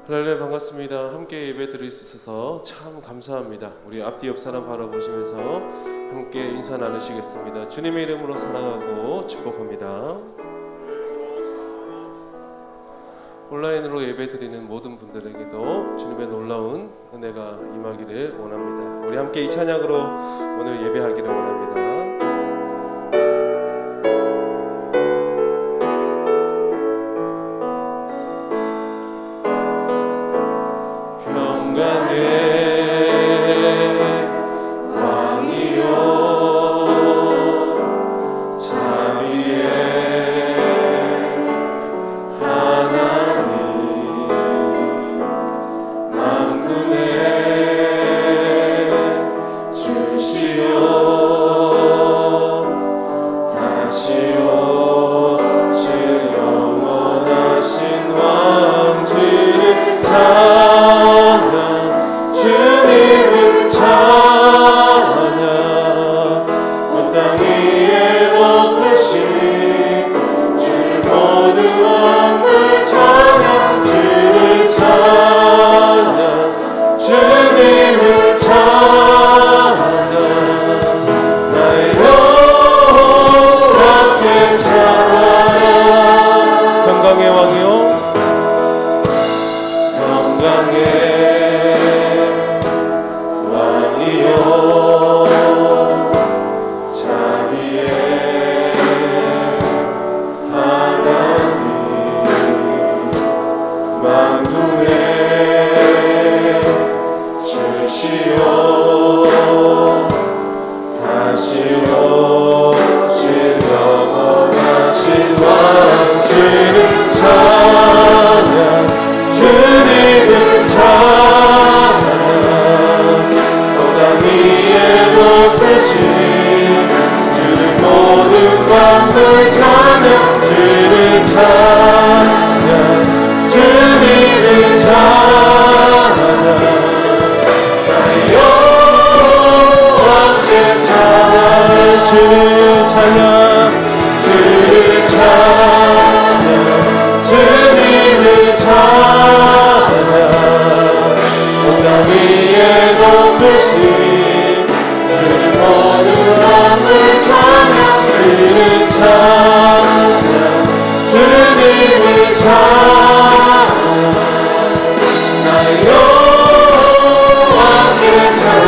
할렐루야, 반갑습니다. 함께 예배 드릴 수 있어서 참 감사합니다. 우리 앞뒤 옆 사람 바라보시면서 함께 인사 나누시겠습니다. 주님의 이름으로 사랑하고 축복합니다. 온라인으로 예배 드리는 모든 분들에게도 주님의 놀라운 은혜가 임하기를 원합니다. 우리 함께 이 찬양으로 오늘 예배하기를 원합니다.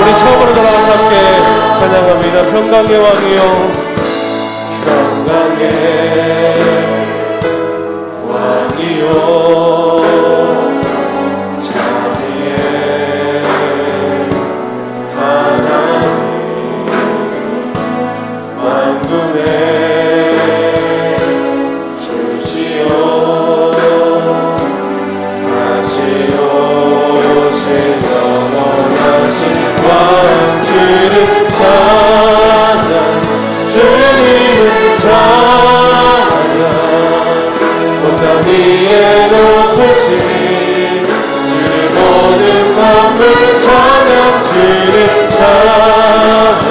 우리 처음으로 돌아가서 함께 찬양합니다. 평강의 왕이요, 평강의 왕이요, 자비의 하나님, 만군의 주시오, 다시 오실 영원하신 왕, 주를 찬양, 주님을 찬양, 온 땅 위에 높으신 주를 모든 만물 찬양, 주를 찬양,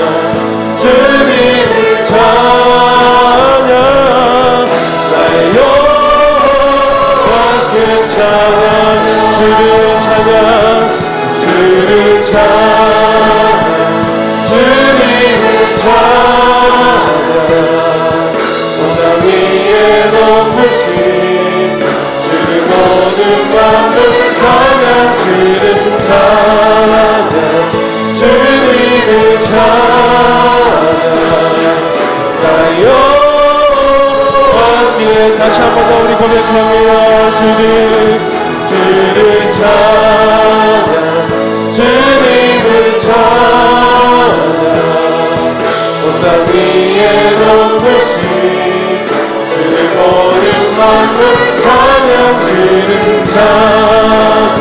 주님을 찬양, 나의 여호와께 찬양, 주를 찬양, 주를 찬양, 주님을 찬양, 온 땅 위에 높으신 주를 모든 만물 찬양, 주를 찬양, 주님을 찬양, 나의 여호와께. 다시 한 번 더 우리 고백합니다. 주를 찬양, 주님을 찬양, 온 땅 위에 높으신 주를 모든 만물 찬양, 주를 찬양,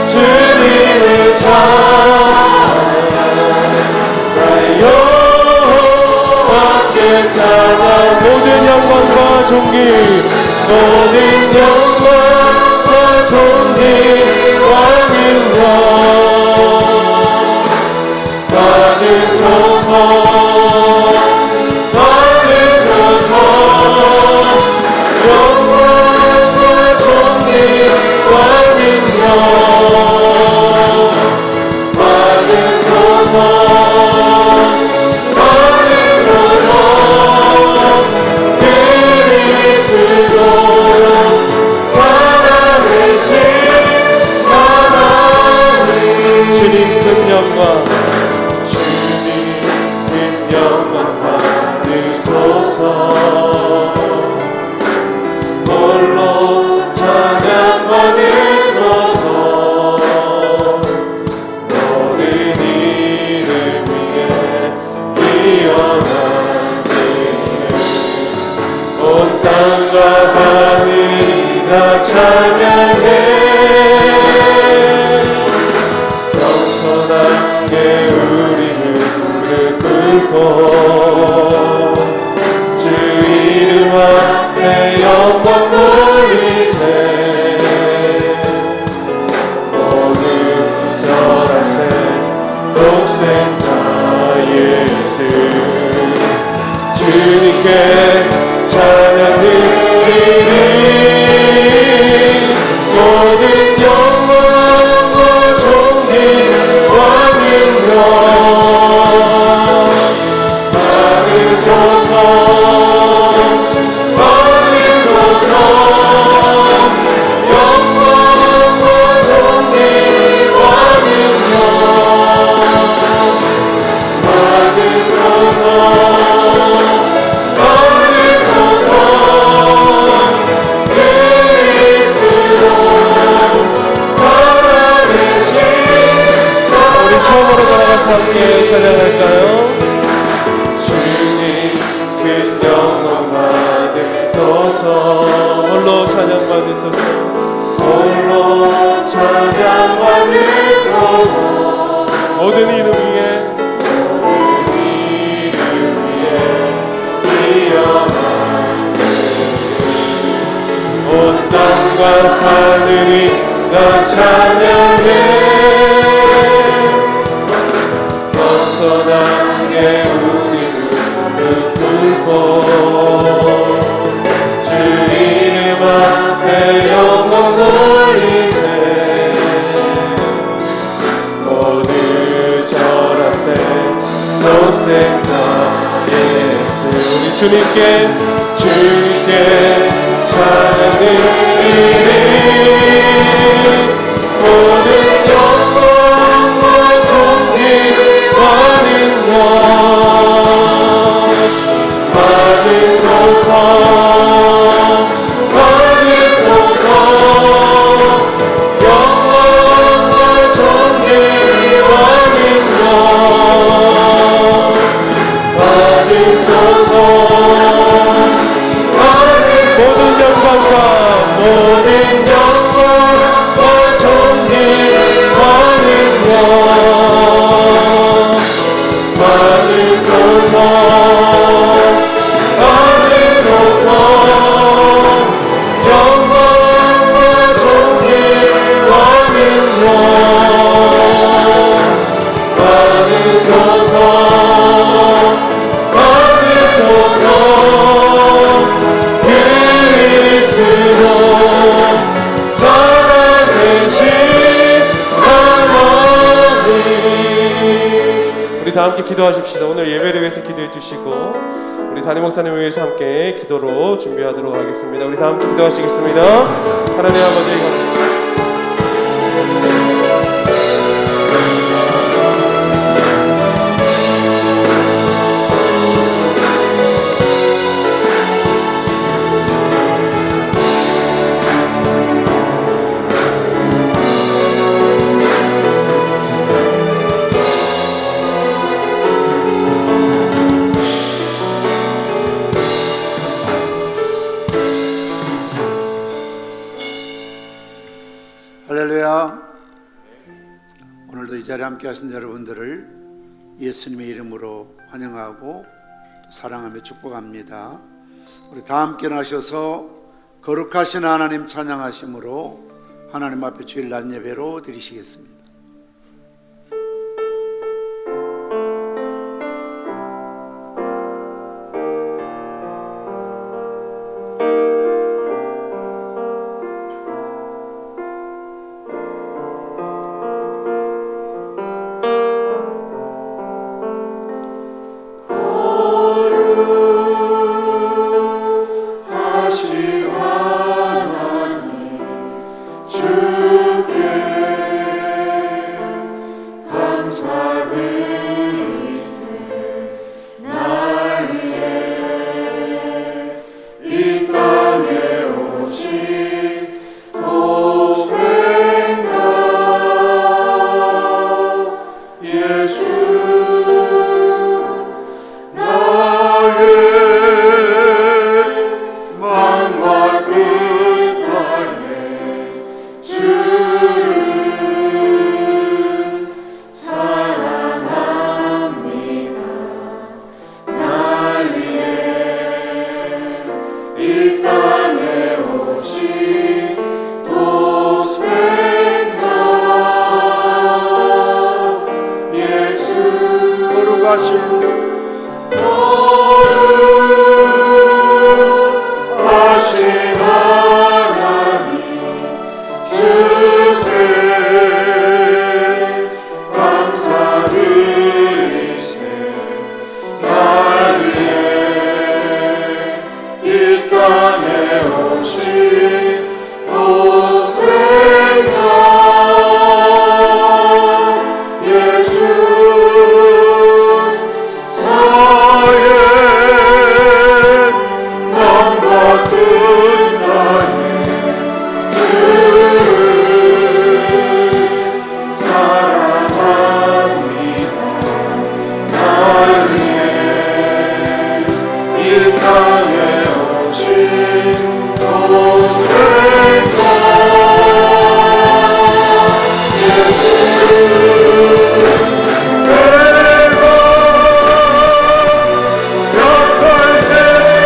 주님을 찬양, 나의 여호와께 찬양, 모든 영광과 존귀, 모든 영광과 존귀와 능력 받으소서, 받으소서, 영광과 존귀와 능력 찬양해 겸손하게 우리 무릎 꿇고 주 이름 앞에 영광 돌리세 모두 절하세 독생자 예수 주님께 찬양 드리리 모든 영광과 존귀와 능력 받으소서 받으소서 영광과 존귀와 능력 받으소서 처음으로 돌아가서 함께 찬양할까요? 주님 큰 영광 받으소서 홀로 찬양 받으소서 홀로 찬양 받으소서 모든 이름 위에 온 땅과 하늘이 나 찬양해 겸손하게 우리 무릎 꿇고 주 이름 앞에 영광 돌리세 모두 절하세 독생자 예수 우리 주님께 찬양 드리리 모든 영광과 존귀와 능력 받으소서 받으소서 영광과 존귀와 능력 받으소서 모든 영광과 존귀와 능력 받으소서 받으소서 영광과 존귀와 능력 받으소서 받으소서 그리스도 살아계신 하나님 우리 다 함께 기도하십시다. 오늘 예배를 위해서 기도해 주시고 우리 담임 목사님을 위해서 함께 기도로 준비하도록 하겠습니다. 우리 다 함께 기도하시겠습니다. 하나님 아버지 감사합니다. 할렐루야. 오늘도 이 자리에 함께 하신 여러분들을 예수님의 이름으로 환영하고 사랑하며 축복합니다. 우리 다 함께 나셔서 거룩하신 하나님 찬양하심으로 하나님 앞에 주일 낮 예배로 드리시겠습니다. 주께 거룩하신 하나님 주께 감사드리세. 날 위해 이 땅에 오신 독생자 예수, 나의 남과 끝나는 주를 사랑합니다. 날 위해 이 땅에 오신 독생자 예수, 내가 약할 때마다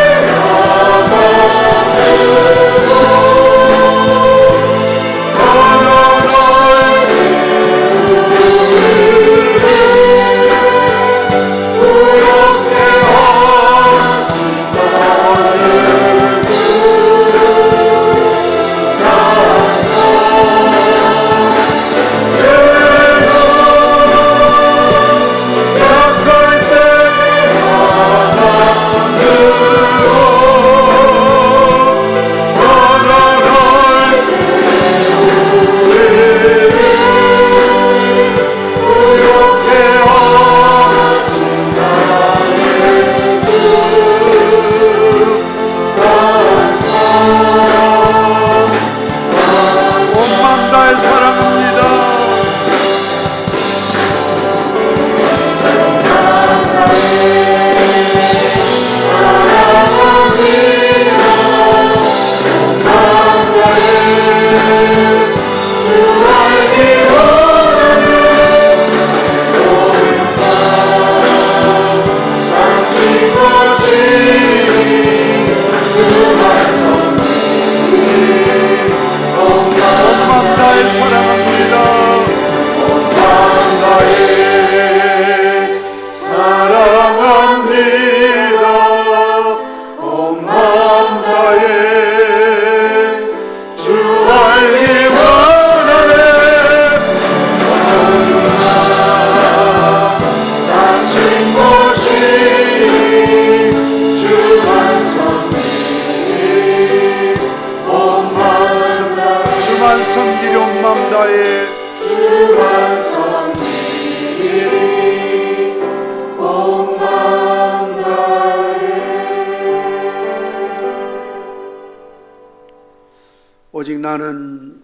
오직 나는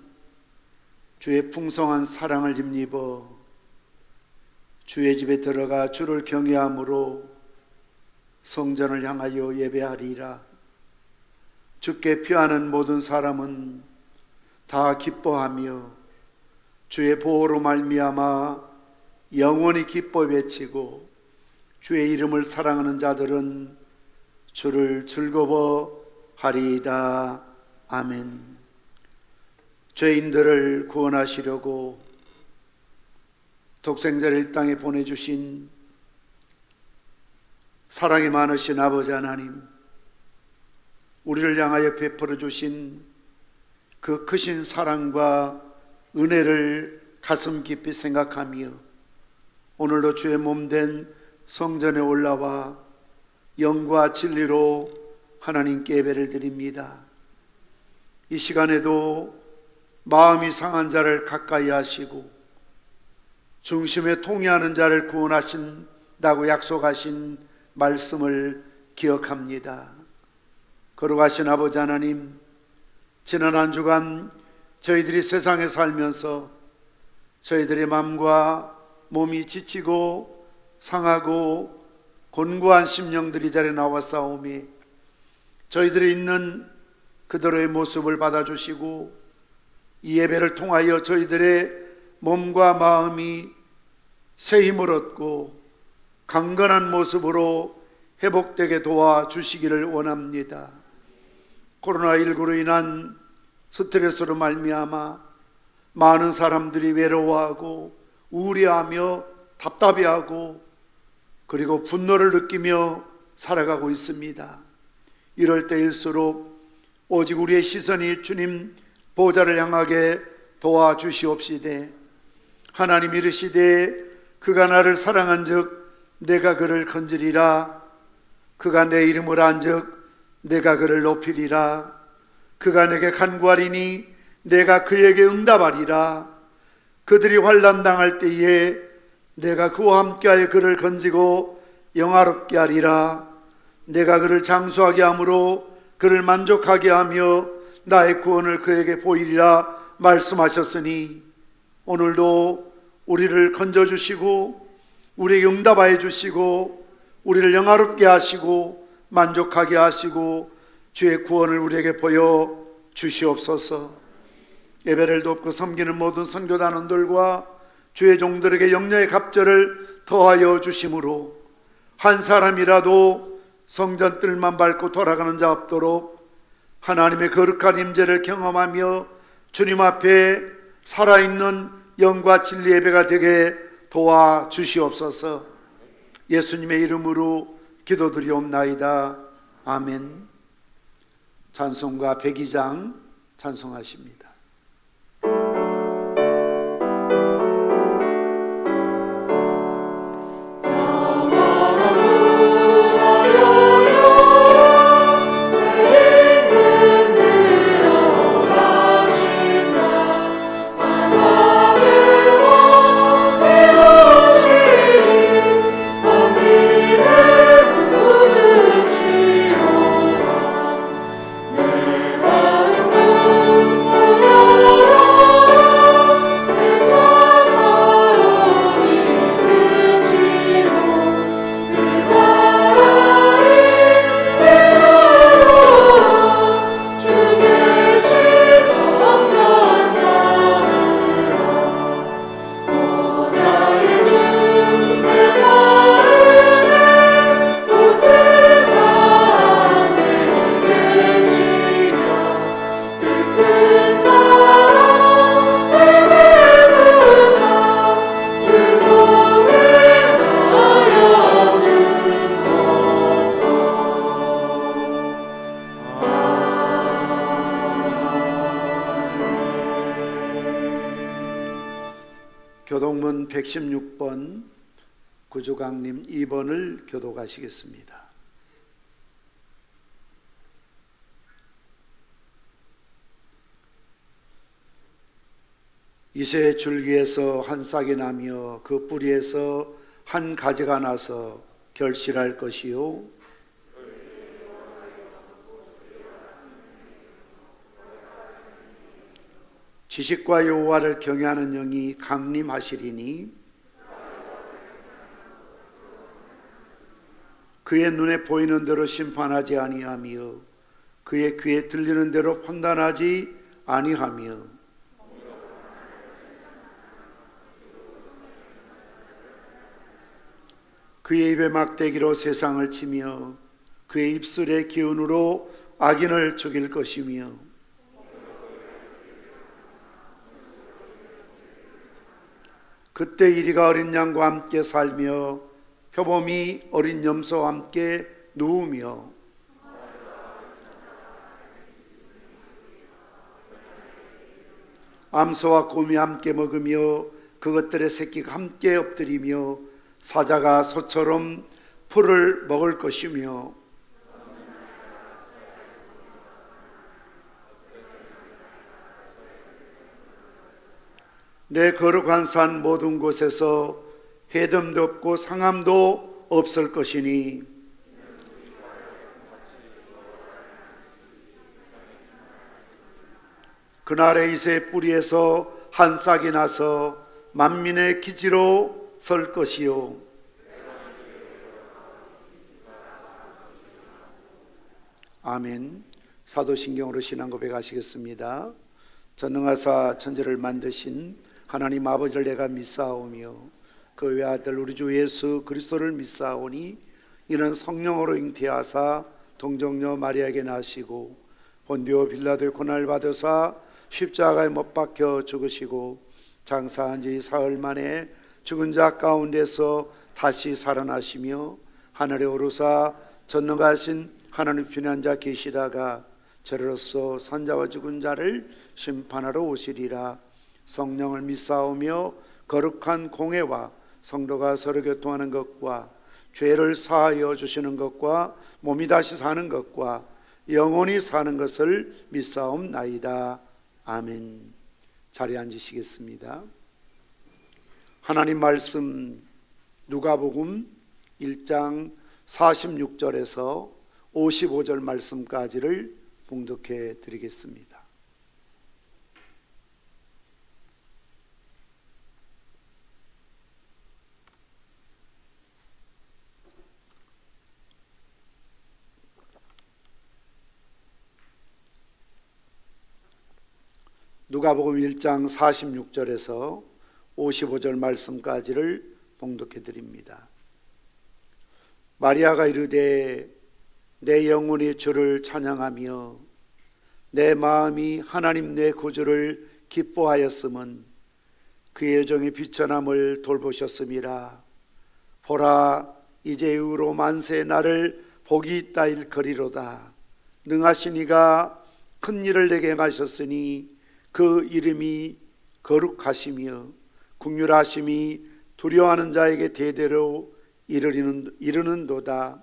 주의 풍성한 사랑을 힘입어 주의 집에 들어가 주를 경외함으로 성전을 향하여 예배하리라. 주께 피하는 모든 사람은 다 기뻐하며 주의 보호로 말미암아 영원히 기뻐 외치고 주의 이름을 사랑하는 자들은 주를 즐거워하리이다. 아멘. 죄인들을 구원하시려고 독생자를 이 땅에 보내주신 사랑이 많으신 아버지 하나님, 우리를 향하여 베풀어 주신 그 크신 사랑과 은혜를 가슴 깊이 생각하며 오늘도 주의 몸된 성전에 올라와 영과 진리로 하나님께 예배를 드립니다. 이 시간에도 마음이 상한 자를 가까이 하시고 중심에 통해하는 자를 구원하신다고 약속하신 말씀을 기억합니다. 거룩하신 아버지 하나님, 지난 한 주간 저희들이 세상에 살면서 저희들의 마음과 몸이 지치고 상하고 곤고한 심령들이 자리에 나와 싸우며 저희들이 있는 그대로의 모습을 받아주시고 이 예배를 통하여 저희들의 몸과 마음이 새 힘을 얻고 강건한 모습으로 회복되게 도와주시기를 원합니다. 코로나19로 인한 스트레스로 말미암아 많은 사람들이 외로워하고 우울해하며 답답해하고 그리고 분노를 느끼며 살아가고 있습니다. 이럴 때일수록 오직 우리의 시선이 주님 보좌를 향하게 도와주시옵시되, 하나님 이르시되 그가 나를 사랑한즉 내가 그를 건지리라. 그가 내 이름을 안즉 내가 그를 높이리라. 그가 내게 간구하리니 내가 그에게 응답하리라. 그들이 환난 당할 때에 내가 그와 함께하여 그를 건지고 영화롭게 하리라. 내가 그를 장수하게 함으로 그를 만족하게 하며 나의 구원을 그에게 보이리라 말씀하셨으니, 오늘도 우리를 건져주시고 우리에게 응답하여 주시고 우리를 영화롭게 하시고 만족하게 하시고 주의 구원을 우리에게 보여 주시옵소서. 예배를 돕고 섬기는 모든 선교단원들과 주의 종들에게 영녀의 갑절을 더하여 주심으로 한 사람이라도 성전 뜰만 밟고 돌아가는 자 없도록 하나님의 거룩한 임재를 경험하며 주님 앞에 살아있는 영과 진리 예배가 되게 도와주시옵소서. 예수님의 이름으로 기도드리옵나이다. 아멘. 찬송가 102장 찬송하십니다. 교동문 116번 구주강님 2번을 교독하시겠습니다. 이새의 줄기에서 한 싹이 나며 그 뿌리에서 한 가지가 나서 결실할 것이요, 지식과 여호와를 경외하는 영이 강림하시리니 그의 눈에 보이는 대로 심판하지 아니하며 그의 귀에 들리는 대로 판단하지 아니하며 그의 입에 막대기로 세상을 치며 그의 입술의 기운으로 악인을 죽일 것이며 그때 이리가 어린 양과 함께 살며 표범이 어린 염소와 함께 누우며 암소와 곰이 함께 먹으며 그것들의 새끼가 함께 엎드리며 사자가 소처럼 풀을 먹을 것이며 내 거룩한 산 모든 곳에서 해덤도 없고 상함도 없을 것이니 그날의 이새의 뿌리에서 한 싹이 나서 만민의 기지로 설 것이요, 아멘. 사도신경으로 신앙 고백하시겠습니다. 전능하사 천지를 만드신 하나님 아버지를 내가 믿사오며 그 외아들 우리 주 예수 그리스도를 믿사오니 이는 성령으로 잉태하사 동정녀 마리아에게 나시고 본디오 빌라도의 고난을 받으사 십자가에 못 박혀 죽으시고 장사한 지 사흘 만에 죽은 자 가운데서 다시 살아나시며 하늘에 오르사 전능하신 하나님 편한 자 계시다가 저로서 산자와 죽은 자를 심판하러 오시리라. 성령을 믿사오며 거룩한 공회와 성도가 서로 교통하는 것과 죄를 사하여 주시는 것과 몸이 다시 사는 것과 영원히 사는 것을 믿사옵나이다. 아멘. 자리에 앉으시겠습니다. 하나님 말씀 누가복음 1장 46절에서 55절 말씀까지를 봉독해 드리겠습니다. 누가복음 1장 46절에서 55절 말씀까지를 봉독해 드립니다. 마리아가 이르되 내 영혼이 주를 찬양하며 내 마음이 하나님 내 구주를 기뻐하였음은 그의 여종이 비천함을 돌보셨음이라. 보라, 이제 이후로 만세 나를 복이 있다 일거리로다. 능하신 이가 큰 일을 내게 행하셨으니 그 이름이 거룩하시며 긍휼하심이 두려워하는 자에게 대대로 이르는도다.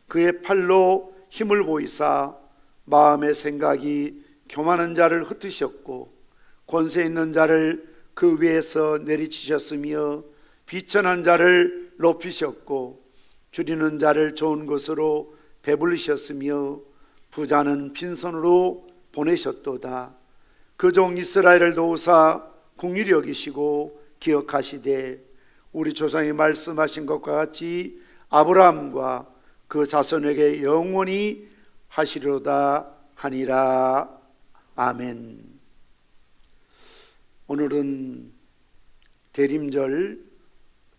그의 팔로 힘을 보이사 마음의 생각이 교만한 자를 흩으셨고 권세 있는 자를 그 위에서 내리치셨으며 비천한 자를 높이셨고 줄이는 자를 좋은 것으로 배불리셨으며 부자는 빈손으로 보내셨도다. 그 종 이스라엘을 도우사 긍휼히 여기시고 기억하시되 우리 조상이 말씀하신 것과 같이 아브라함과 그 자손에게 영원히 하시리로다 하니라. 아멘. 오늘은 대림절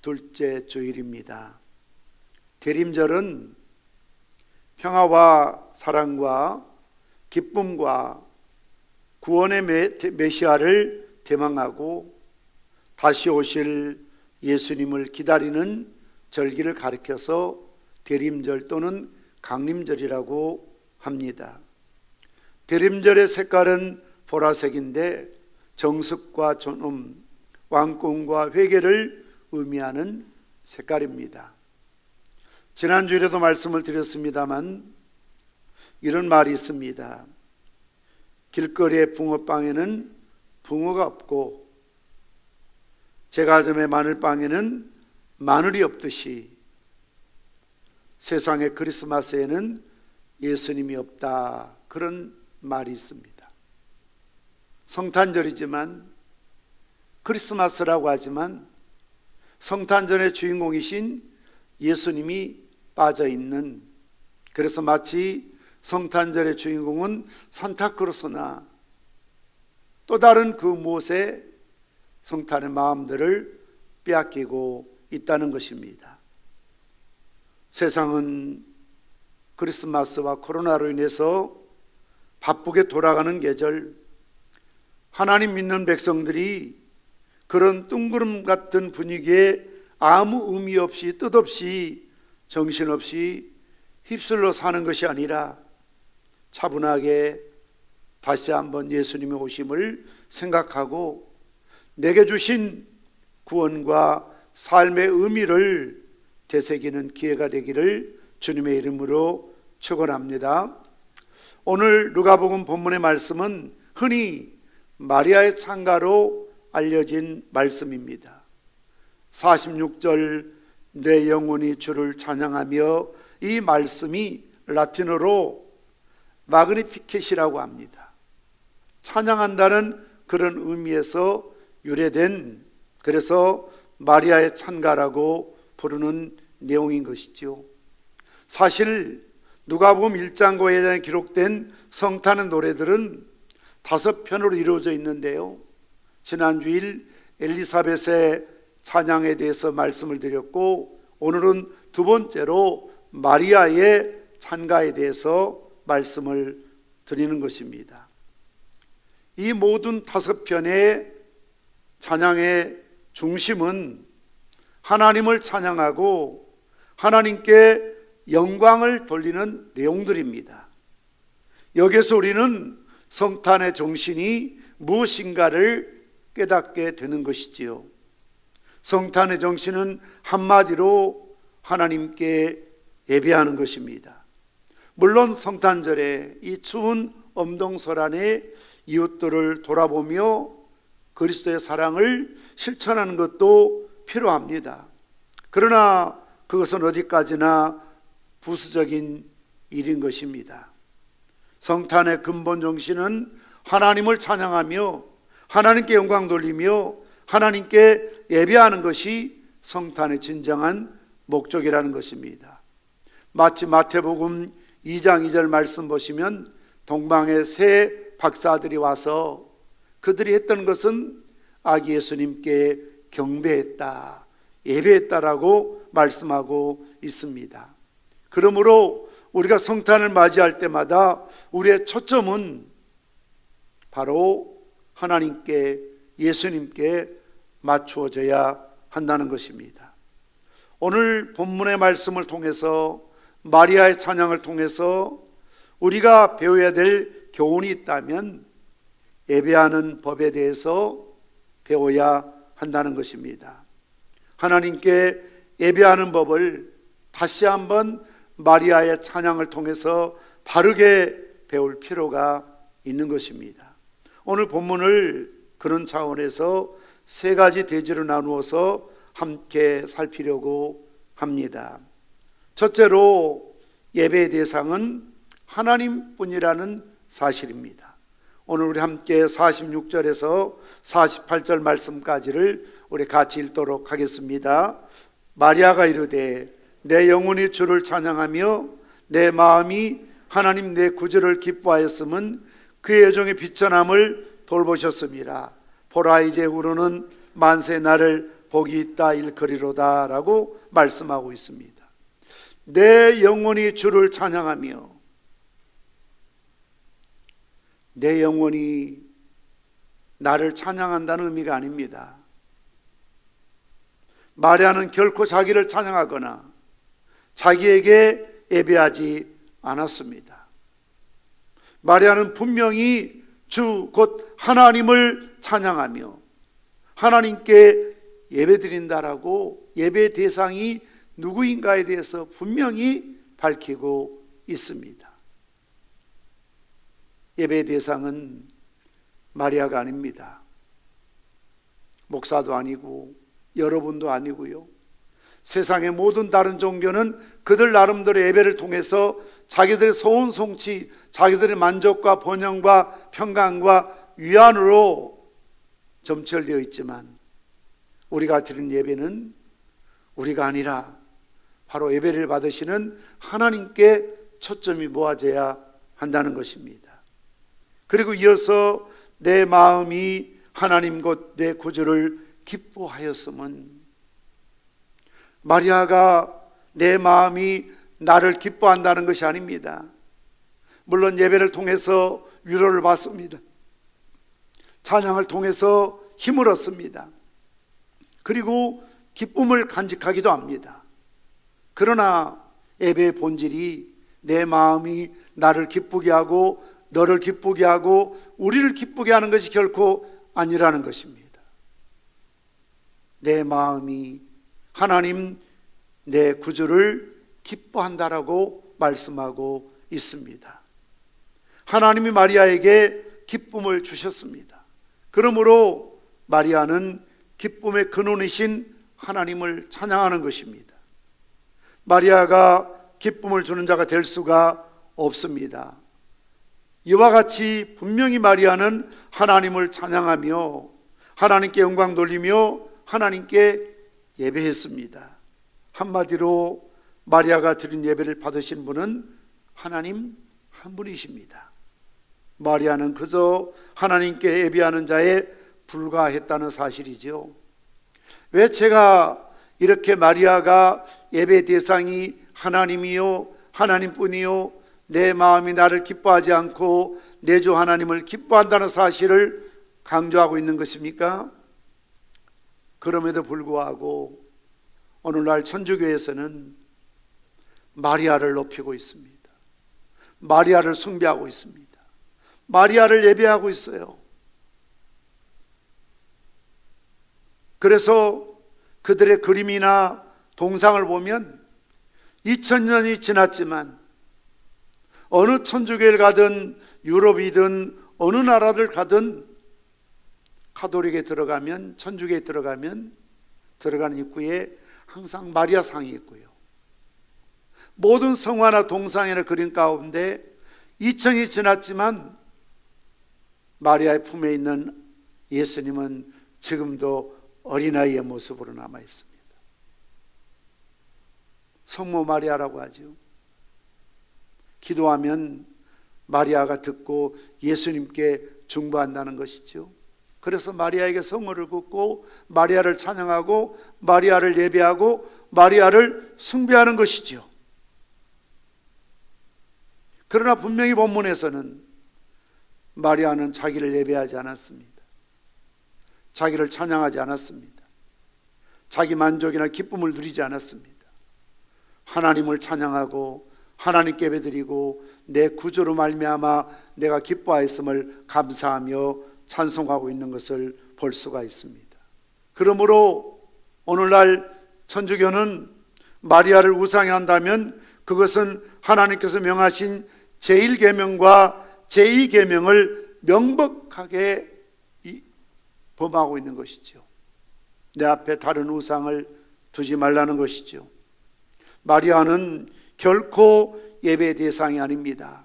둘째 주일입니다. 대림절은 평화와 사랑과 기쁨과 구원의 메시아를 대망하고 다시 오실 예수님을 기다리는 절기를 가리켜서 대림절 또는 강림절이라고 합니다. 대림절의 색깔은 보라색인데 정숙과 존엄, 왕권과 회개를 의미하는 색깔입니다. 지난주에도 말씀을 드렸습니다만 이런 말이 있습니다. 길거리의 붕어빵에는 붕어가 없고 제과점의 마늘빵에는 마늘이 없듯이 세상의 크리스마스에는 예수님이 없다. 그런 말이 있습니다. 성탄절이지만 크리스마스라고 하지만 성탄절의 주인공이신 예수님이 빠져있는, 그래서 마치 성탄절의 주인공은 산타크로스나 또 다른 그 무엇에 성탄의 마음들을 빼앗기고 있다는 것입니다. 세상은 크리스마스와 코로나로 인해서 바쁘게 돌아가는 계절, 하나님 믿는 백성들이 그런 뜬구름 같은 분위기에 아무 의미 없이 뜻없이 정신없이 휩쓸려 사는 것이 아니라 차분하게 다시 한번 예수님의 오심을 생각하고 내게 주신 구원과 삶의 의미를 되새기는 기회가 되기를 주님의 이름으로 축원합니다. 오늘 누가복음 본문의 말씀은 흔히 마리아의 찬가로 알려진 말씀입니다. 46절 내 영혼이 주를 찬양하며, 이 말씀이 라틴어로 마그니피켓이라고 합니다. 찬양한다는 그런 의미에서 유래된, 그래서 마리아의 찬가라고 부르는 내용인 것이죠. 사실 누가복음 1장과 2장에 기록된 성탄의 노래들은 5편으로 이루어져 있는데요, 지난주일 엘리사벳의 찬양에 대해서 말씀을 드렸고 오늘은 두 번째로 마리아의 찬가에 대해서 말씀을 드리는 것입니다. 이 모든 5편의 찬양의 중심은 하나님을 찬양하고 하나님께 영광을 돌리는 내용들입니다. 여기서 우리는 성탄의 정신이 무엇인가를 깨닫게 되는 것이지요. 성탄의 정신은 한마디로 하나님께 예배하는 것입니다. 물론 성탄절에 이 추운 엄동설 안에 이웃들을 돌아보며 그리스도의 사랑을 실천하는 것도 필요합니다. 그러나 그것은 어디까지나 부수적인 일인 것입니다. 성탄의 근본 정신은 하나님을 찬양하며 하나님께 영광 돌리며 하나님께 예배하는 것이 성탄의 진정한 목적이라는 것입니다. 마치 마태복음 2장 2절 말씀 보시면 동방의 세 박사들이 와서 그들이 했던 것은 아기 예수님께 경배했다, 예배했다라고 말씀하고 있습니다. 그러므로 우리가 성탄을 맞이할 때마다 우리의 초점은 바로 하나님께, 예수님께 맞추어져야 한다는 것입니다. 오늘 본문의 말씀을 통해서, 마리아의 찬양을 통해서 우리가 배워야 될 교훈이 있다면 예배하는 법에 대해서 배워야 한다는 것입니다. 하나님께 예배하는 법을 다시 한번 마리아의 찬양을 통해서 바르게 배울 필요가 있는 것입니다. 오늘 본문을 그런 차원에서 세 가지 대지로 나누어서 함께 살피려고 합니다. 첫째로 예배의 대상은 하나님뿐이라는 사실입니다. 오늘 우리 함께 46절에서 48절 말씀까지를 우리 같이 읽도록 하겠습니다. 마리아가 이르되 내 영혼이 주를 찬양하며 내 마음이 하나님 내 구주를 기뻐하였음은 그의 여종의 비천함을 돌보셨습니다. 보라 이제 후로는 만세 나를 복이 있다 일컬이로다 라고 말씀하고 있습니다. 내 영혼이 주를 찬양하며, 내 영혼이 나를 찬양한다는 의미가 아닙니다. 마리아는 결코 자기를 찬양하거나 자기에게 예배하지 않았습니다. 마리아는 분명히 주 곧 하나님을 찬양하며 하나님께 예배드린다라고 예배 대상이 누구인가에 대해서 분명히 밝히고 있습니다. 예배 대상은 마리아가 아닙니다. 목사도 아니고 여러분도 아니고요. 세상의 모든 다른 종교는 그들 나름대로 예배를 통해서 자기들의 소원 성취, 자기들의 만족과 번영과 평강과 위안으로 점철되어 있지만 우리가 드리는 예배는 우리가 아니라 바로 예배를 받으시는 하나님께 초점이 모아져야 한다는 것입니다. 그리고 이어서 내 마음이 하나님 곧 내 구주를 기뻐하였음은, 마리아가 내 마음이 나를 기뻐한다는 것이 아닙니다. 물론 예배를 통해서 위로를 받습니다. 찬양을 통해서 힘을 얻습니다. 그리고 기쁨을 간직하기도 합니다. 그러나 예배의 본질이 내 마음이 나를 기쁘게 하고 너를 기쁘게 하고 우리를 기쁘게 하는 것이 결코 아니라는 것입니다. 내 마음이 하나님 내 구주를 기뻐한다라고 말씀하고 있습니다. 하나님이 마리아에게 기쁨을 주셨습니다. 그러므로 마리아는 기쁨의 근원이신 하나님을 찬양하는 것입니다. 마리아가 기쁨을 주는 자가 될 수가 없습니다. 이와 같이 분명히 마리아는 하나님을 찬양하며 하나님께 영광 돌리며 하나님께 예배했습니다. 한마디로 마리아가 드린 예배를 받으신 분은 하나님 한 분이십니다. 마리아는 그저 하나님께 예배하는 자에 불과했다는 사실이죠. 왜 제가 이렇게 마리아가 예배 대상이 하나님이요 하나님뿐이요 내 마음이 나를 기뻐하지 않고 내 주 하나님을 기뻐한다는 사실을 강조하고 있는 것입니까? 그럼에도 불구하고 오늘날 천주교에서는 마리아를 높이고 있습니다. 마리아를 숭배하고 있습니다. 마리아를 예배하고 있어요. 그래서 그들의 그림이나 동상을 보면 2000년이 지났지만 어느 천주교를 가든 유럽이든 어느 나라를 가든 가톨릭에 들어가면, 천주교에 들어가면 들어가는 입구에 항상 마리아 상이 있고요. 모든 성화나 동상이나 그림 가운데 2000이 지났지만 마리아의 품에 있는 예수님은 지금도 어린아이의 모습으로 남아 있습니다. 성모 마리아라고 하죠. 기도하면 마리아가 듣고 예수님께 중보한다는 것이죠. 그래서 마리아에게 성호를 긋고 마리아를 찬양하고 마리아를 예배하고 마리아를 숭배하는 것이죠. 그러나 분명히 본문에서는 마리아는 자기를 예배하지 않았습니다. 자기를 찬양하지 않았습니다. 자기 만족이나 기쁨을 누리지 않았습니다. 하나님을 찬양하고 하나님께 예배드리고 내 구주로 말미암아 내가 기뻐하였음을 감사하며 찬송하고 있는 것을 볼 수가 있습니다. 그러므로 오늘날 천주교는 마리아를 우상히 한다면 그것은 하나님께서 명하신 제1계명과 제2계명을 명백하게 범하고 있는 것이죠. 내 앞에 다른 우상을 두지 말라는 것이죠. 마리아는 결코 예배 대상이 아닙니다.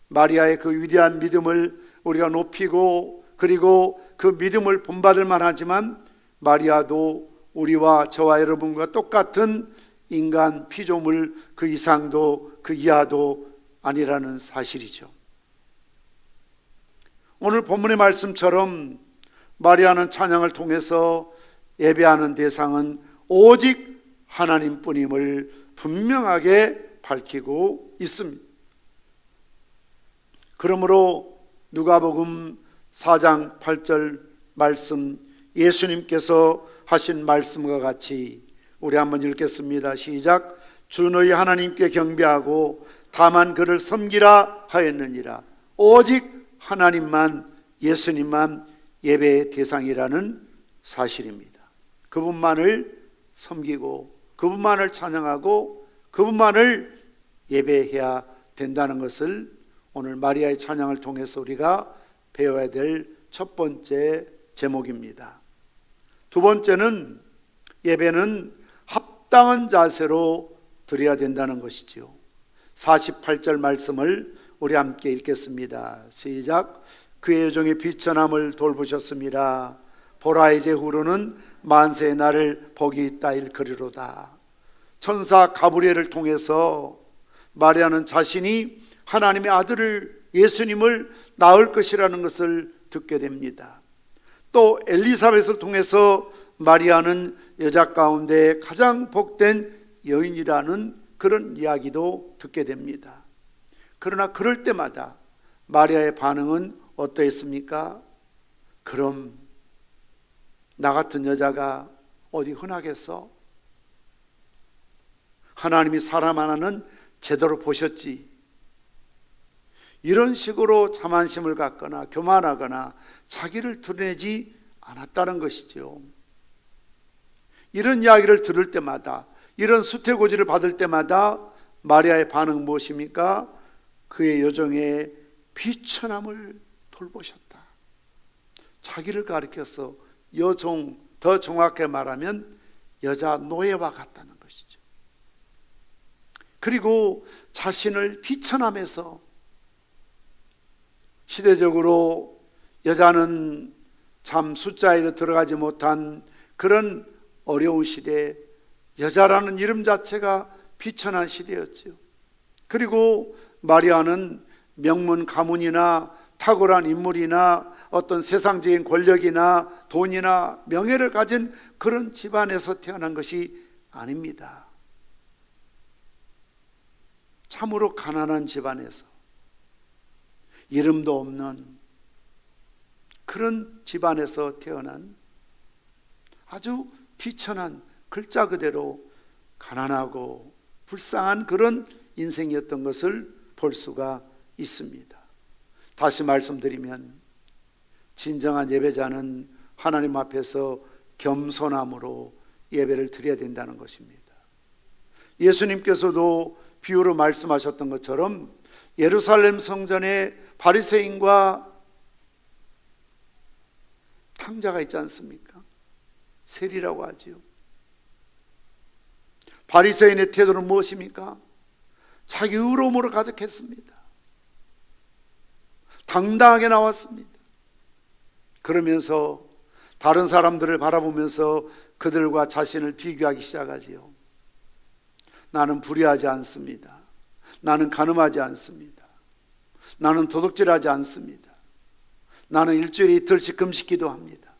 마리아의 그 위대한 믿음을 우리가 높이고 그리고 그 믿음을 본받을 만하지만 마리아도 우리와 저와 여러분과 똑같은 인간 피조물, 그 이상도 그 이하도 아니라는 사실이죠. 오늘 본문의 말씀처럼 마리아는 찬양을 통해서 예배하는 대상은 오직 하나님뿐임을 분명하게 밝히고 있습니다. 그러므로 누가복음 4장 8절 말씀, 예수님께서 하신 말씀과 같이 우리 한번 읽겠습니다. 시작. 주 너희 하나님께 경배하고 다만 그를 섬기라 하였느니라. 오직 하나님만, 예수님만 예배의 대상이라는 사실입니다. 그분만을 섬기고 그분만을 찬양하고 그분만을 예배해야 된다는 것을 오늘 마리아의 찬양을 통해서 우리가 배워야 될 첫 번째 제목입니다. 두 번째는 예배는 합당한 자세로 드려야 된다는 것이지요. 48절 말씀을 우리 함께 읽겠습니다. 시작. 그의 여종의 비천함을 돌보셨습니다. 보라 이제 후로는 만세의 날을 복이 있다 일컬으로다. 천사 가브리엘을 통해서 마리아는 자신이 하나님의 아들을 예수님을 낳을 것이라는 것을 듣게 됩니다. 또 엘리사벳을 통해서 마리아는 여자 가운데 가장 복된 여인이라는 그런 이야기도 듣게 됩니다. 그러나 그럴 때마다 마리아의 반응은 어떠했습니까? 그럼 나 같은 여자가 어디 흔하겠어? 하나님이 사람 하나는 제대로 보셨지. 이런 식으로 자만심을 갖거나 교만하거나 자기를 드러내지 않았다는 것이죠. 이런 이야기를 들을 때마다, 이런 수태고지를 받을 때마다 마리아의 반응은 무엇입니까? 그의 여종의 비천함을 돌보셨다. 자기를 가리켜서 여종, 더 정확하게 말하면 여자 노예와 같다는 것이죠. 그리고 자신을 비천함에서, 시대적으로 여자는 참 숫자에도 들어가지 못한 그런 어려운 시대에 여자라는 이름 자체가 비천한 시대였죠. 그리고 마리아는 명문 가문이나 탁월한 인물이나 어떤 세상적인 권력이나 돈이나 명예를 가진 그런 집안에서 태어난 것이 아닙니다. 참으로 가난한 집안에서 이름도 없는 그런 집안에서 태어난 아주 비천한, 글자 그대로 가난하고 불쌍한 그런 인생이었던 것을 볼 수가 있습니다. 다시 말씀드리면 진정한 예배자는 하나님 앞에서 겸손함으로 예배를 드려야 된다는 것입니다. 예수님께서도 비유로 말씀하셨던 것처럼 예루살렘 성전에 바리새인과 탕자가 있지 않습니까? 세리라고 하지요. 바리새인의 태도는 무엇입니까? 자기 의로움으로 가득했습니다. 당당하게 나왔습니다. 그러면서 다른 사람들을 바라보면서 그들과 자신을 비교하기 시작하지요. 나는 불의하지 않습니다. 나는 간음하지 않습니다. 나는 도둑질하지 않습니다. 나는 일주일에 이틀씩 금식기도 합니다.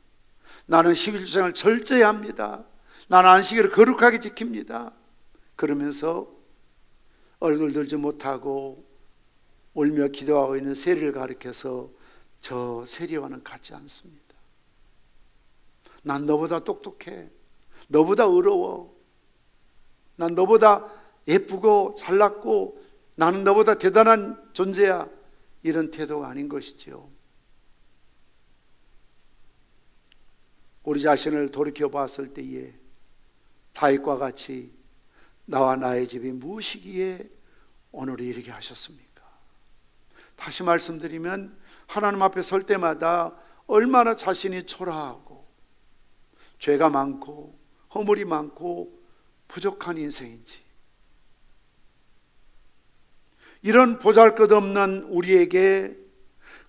나는 11주생을 철저히 합니다. 나는 안식일을 거룩하게 지킵니다. 그러면서 얼굴 들지 못하고 울며 기도하고 있는 세리를 가리켜서 저 세리와는 같지 않습니다. 난 너보다 똑똑해. 너보다 의로워. 난 너보다 예쁘고 잘났고 나는 너보다 대단한 존재야. 이런 태도가 아닌 것이지요. 우리 자신을 돌이켜 봤을 때에 다윗과 같이 나와 나의 집이 무엇이기에 오늘 이르게 하셨습니까? 다시 말씀드리면 하나님 앞에 설 때마다 얼마나 자신이 초라하고 죄가 많고 허물이 많고 부족한 인생인지, 이런 보잘것없는 우리에게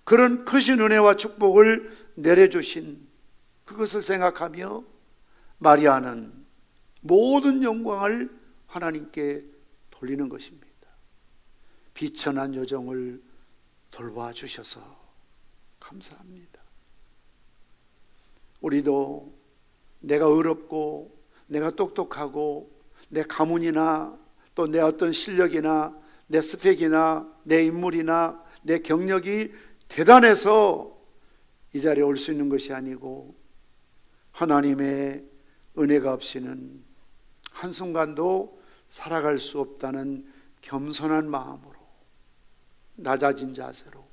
그런 크신 은혜와 축복을 내려주신 그것을 생각하며 마리아는 모든 영광을 하나님께 돌리는 것입니다. 비천한 여정을 돌봐주셔서 감사합니다. 우리도 내가 의롭고 내가 똑똑하고 내 가문이나 또 내 어떤 실력이나 내 스펙이나 내 인물이나 내 경력이 대단해서 이 자리에 올 수 있는 것이 아니고 하나님의 은혜가 없이는 한순간도 살아갈 수 없다는 겸손한 마음으로 낮아진 자세로.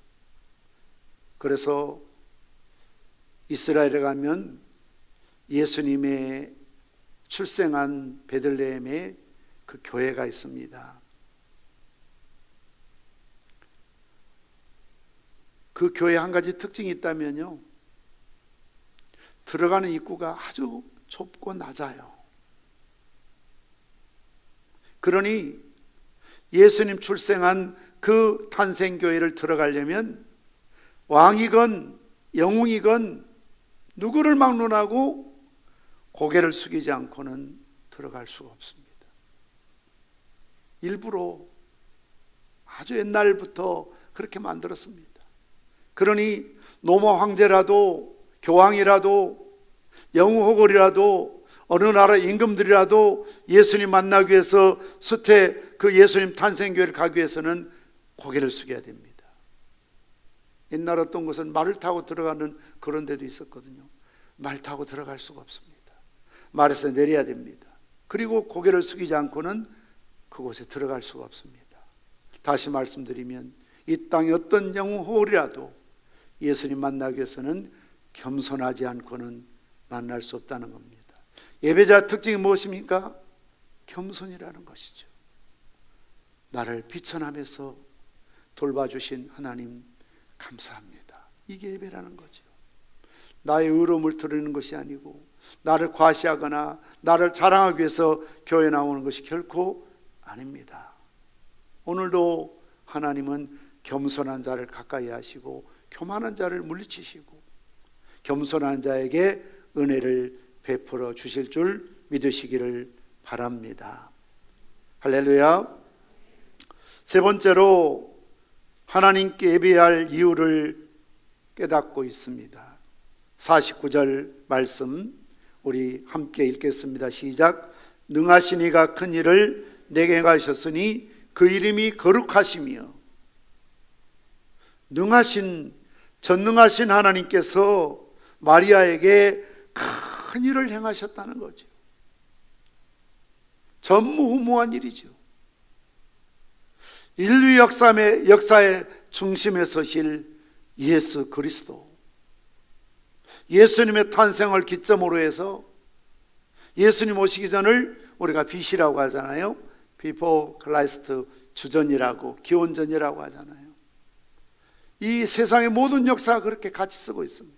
그래서 이스라엘에 가면 예수님의 출생한 베들레헴에 그 교회가 있습니다. 그 교회에 한 가지 특징이 있다면요, 들어가는 입구가 아주 좁고 낮아요. 그러니 예수님 출생한 그 탄생교회를 들어가려면 왕이건 영웅이건 누구를 막론하고 고개를 숙이지 않고는 들어갈 수가 없습니다. 일부러 아주 옛날부터 그렇게 만들었습니다. 그러니 노모 황제라도 교황이라도 영웅호걸이라도 어느 나라 임금들이라도 예수님 만나기 위해서 수태 그 예수님 탄생교회를 가기 위해서는 고개를 숙여야 됩니다. 옛날 어떤 곳은 말을 타고 들어가는 그런 데도 있었거든요. 말 타고 들어갈 수가 없습니다. 말에서 내려야 됩니다. 그리고 고개를 숙이지 않고는 그곳에 들어갈 수가 없습니다. 다시 말씀드리면 이 땅의 어떤 영웅호걸이라도 예수님 만나기 위해서는 겸손하지 않고는 만날 수 없다는 겁니다. 예배자 특징이 무엇입니까? 겸손이라는 것이죠. 나를 비천함에서 돌봐주신 하나님 감사합니다. 이게 예배라는 거죠. 나의 의로움을 드리는 것이 아니고 나를 과시하거나 나를 자랑하기 위해서 교회에 나오는 것이 결코 아닙니다. 오늘도 하나님은 겸손한 자를 가까이 하시고 교만한 자를 물리치시고 겸손한 자에게 은혜를 베풀어 주실 줄 믿으시기를 바랍니다. 할렐루야. 세 번째로 하나님께 예배할 이유를 깨닫고 있습니다. 49절 말씀 우리 함께 읽겠습니다. 시작. 능하신 이가 큰 일을 내게 행하셨으니 그 이름이 거룩하시며. 전능하신 하나님께서 마리아에게 큰 일을 행하셨다는 거죠. 전무후무한 일이죠. 인류 역사의 중심에 서실 예수 그리스도, 예수님의 탄생을 기점으로 해서 예수님 오시기 전을 우리가 BC라고 하잖아요. Before Christ 주전이라고, 기원전이라고 하잖아요. 이 세상의 모든 역사가 그렇게 같이 쓰고 있습니다.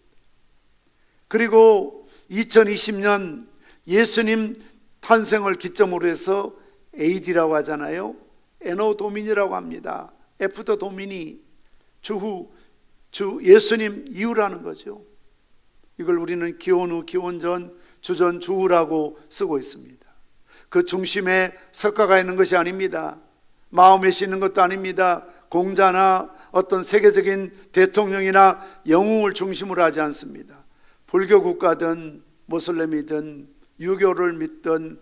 그리고 2020년 예수님 탄생을 기점으로 해서 AD라고 하잖아요. 에노 도민이라고 합니다. 애프터 도민이 주 예수님 이후라는 거죠. 이걸 우리는 기원후, 기원전, 주전, 주후라고 쓰고 있습니다. 그 중심에 석가가 있는 것이 아닙니다. 마음에 싣는 것도 아닙니다. 공자나 어떤 세계적인 대통령이나 영웅을 중심으로 하지 않습니다. 불교 국가든 모슬렘이든 유교를 믿든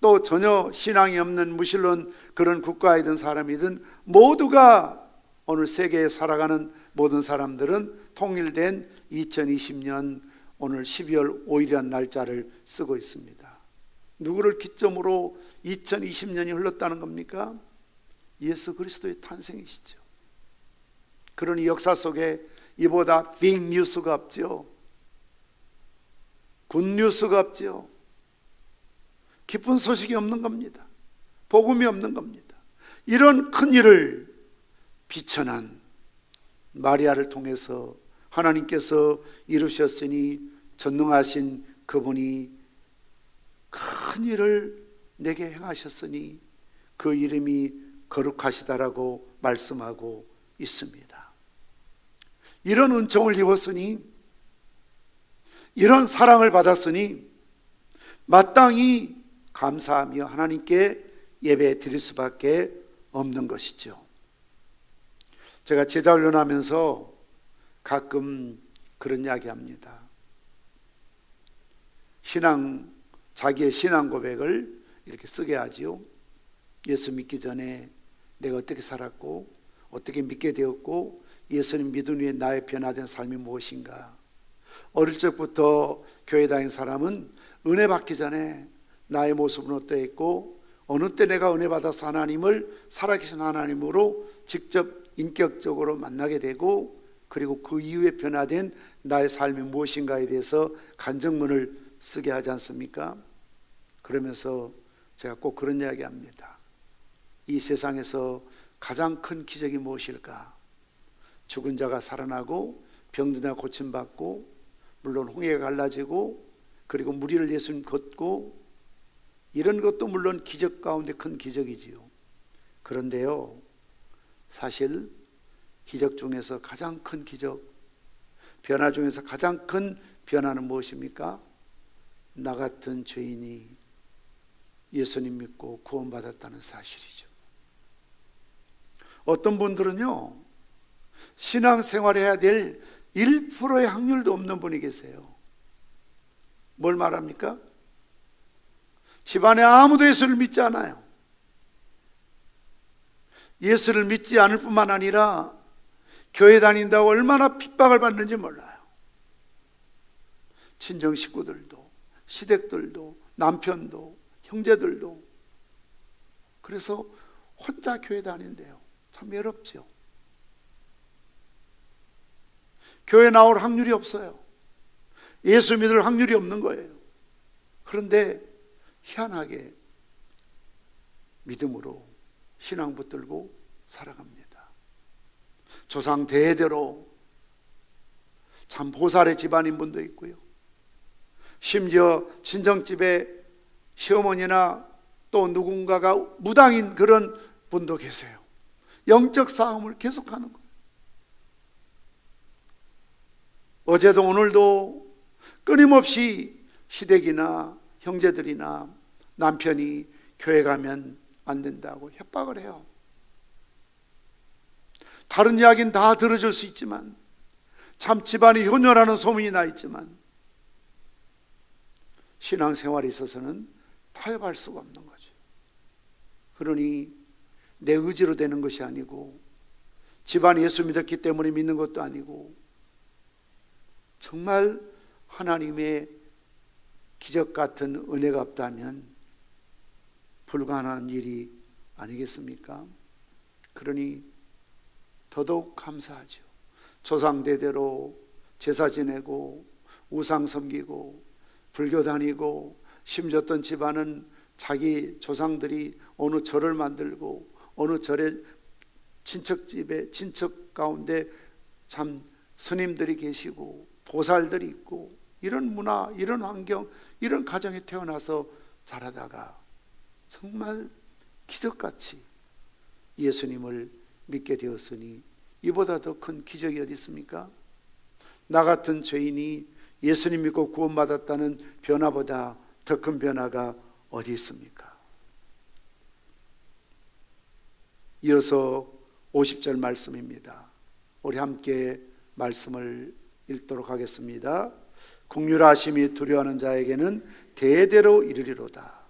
또 전혀 신앙이 없는 무신론 그런 국가이든 사람이든 모두가 오늘 세계에 살아가는 모든 사람들은 통일된 2020년 오늘 12월 5일이라는 날짜를 쓰고 있습니다. 누구를 기점으로 2020년이 흘렀다는 겁니까? 예수 그리스도의 탄생이시죠. 그러니 역사 속에 이보다 빅 뉴스가 없죠. 굿 뉴스가 없죠. 기쁜 소식이 없는 겁니다. 복음이 없는 겁니다. 이런 큰 일을 비천한 마리아를 통해서 하나님께서 이루셨으니 전능하신 그분이 큰 일을 내게 행하셨으니 그 이름이 거룩하시다라고 말씀하고 있습니다. 이런 은총을 입었으니, 이런 사랑을 받았으니 마땅히 감사하며 하나님께 예배 드릴 수밖에 없는 것이죠. 제가 제자 훈련하면서 가끔 그런 이야기 합니다. 자기의 신앙 고백을 이렇게 쓰게 하지요. 예수 믿기 전에 내가 어떻게 살았고 어떻게 믿게 되었고 예수님 믿은 후에 나의 변화된 삶이 무엇인가. 어릴 적부터 교회 다닌 사람은 은혜 받기 전에 나의 모습은 어떠했고 어느 때 내가 은혜 받아서 하나님을 살아계신 하나님으로 직접 인격적으로 만나게 되고 그리고 그 이후에 변화된 나의 삶이 무엇인가에 대해서 간증문을 쓰게 하지 않습니까? 그러면서 제가 꼭 그런 이야기 합니다. 이 세상에서 가장 큰 기적이 무엇일까? 죽은 자가 살아나고 병든 자가 고침받고 물론 홍해가 갈라지고 그리고 무리를 예수님 걷고 이런 것도 물론 기적 가운데 큰 기적이지요. 그런데요, 사실 기적 중에서 가장 큰 기적, 변화 중에서 가장 큰 변화는 무엇입니까? 나 같은 죄인이 예수님 믿고 구원받았다는 사실이죠. 어떤 분들은요, 신앙생활 해야 될 1%의 확률도 없는 분이 계세요. 뭘 말합니까? 집안에 아무도 예수를 믿지 않아요. 예수를 믿지 않을 뿐만 아니라 교회 다닌다고 얼마나 핍박을 받는지 몰라요. 친정 식구들도, 시댁들도, 남편도, 형제들도. 그래서 혼자 교회 다닌대요. 참 외롭죠. 교회 나올 확률이 없어요. 예수 믿을 확률이 없는 거예요. 그런데 희한하게 믿음으로 신앙 붙들고 살아갑니다. 조상 대대로 참 보살의 집안인 분도 있고요. 심지어 친정집에 시어머니나 또 누군가가 무당인 그런 분도 계세요. 영적 싸움을 계속하는 거예요. 어제도 오늘도 끊임없이 시댁이나 형제들이나 남편이 교회 가면 안 된다고 협박을 해요. 다른 이야기는 다 들어줄 수 있지만 참 집안이 효녀라는 소문이 나 있지만 신앙생활에 있어서는 타협할 수가 없는 거죠. 그러니 내 의지로 되는 것이 아니고 집안이 예수 믿었기 때문에 믿는 것도 아니고 정말 하나님의 기적 같은 은혜가 없다면 불가능한 일이 아니겠습니까? 그러니 더더욱 감사하죠. 조상대대로 제사 지내고 우상 섬기고 불교 다니고 심지어 어떤 집안은 자기 조상들이 어느 절을 만들고 어느 절에 친척집에 친척 가운데 참 스님들이 계시고 보살들이 있고 이런 문화, 이런 환경, 이런 가정에 태어나서 자라다가 정말 기적같이 예수님을 믿게 되었으니 이보다 더 큰 기적이 어디 있습니까? 나 같은 죄인이 예수님 믿고 구원받았다는 변화보다 더 큰 변화가 어디 있습니까? 이어서 50절 말씀입니다. 우리 함께 말씀을 읽도록 하겠습니다. 긍휼하심이 두려워하는 자에게는 대대로 이르리로다.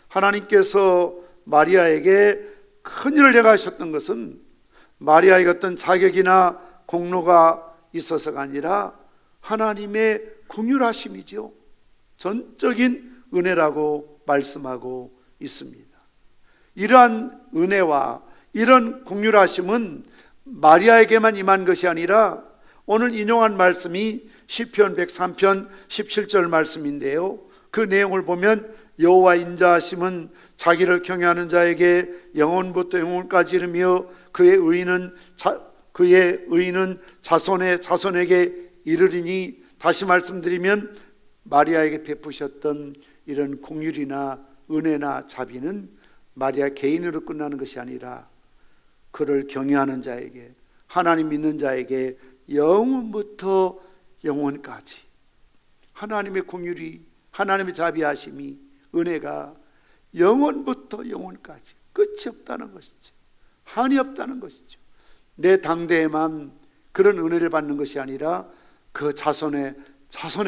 하나님께서 마리아에게 큰 일을 행하셨던 것은 마리아에게 어떤 자격이나 공로가 있어서가 아니라 하나님의 긍휼하심이죠. 전적인 은혜라고 말씀하고 있습니다. 이러한 은혜와 이런 긍휼하심은 마리아에게만 임한 것이 아니라 오늘 인용한 말씀이 시편 103편 17절 말씀인데요, 그 내용을 보면 여호와 인자하심은 자기를 경외하는 자에게 영원부터 영원까지 이르며 그의 의인은 자손의 자손에게 이르리니, 다시 말씀드리면 마리아에게 베푸셨던 이런 긍휼이나 은혜나 자비는 마리아 개인으로 끝나는 것이 아니라 그를 경외하는 자에게, 하나님 믿는 자에게 영원부터 영원까지 하나님의 긍휼이, 하나님의 자비하심이, 은혜가 영원부터 영원까지 끝이 없다는 것이죠. 한이 없다는 것이죠. 내 당대에만 그런 은혜를 받는 것이 아니라 그 자손에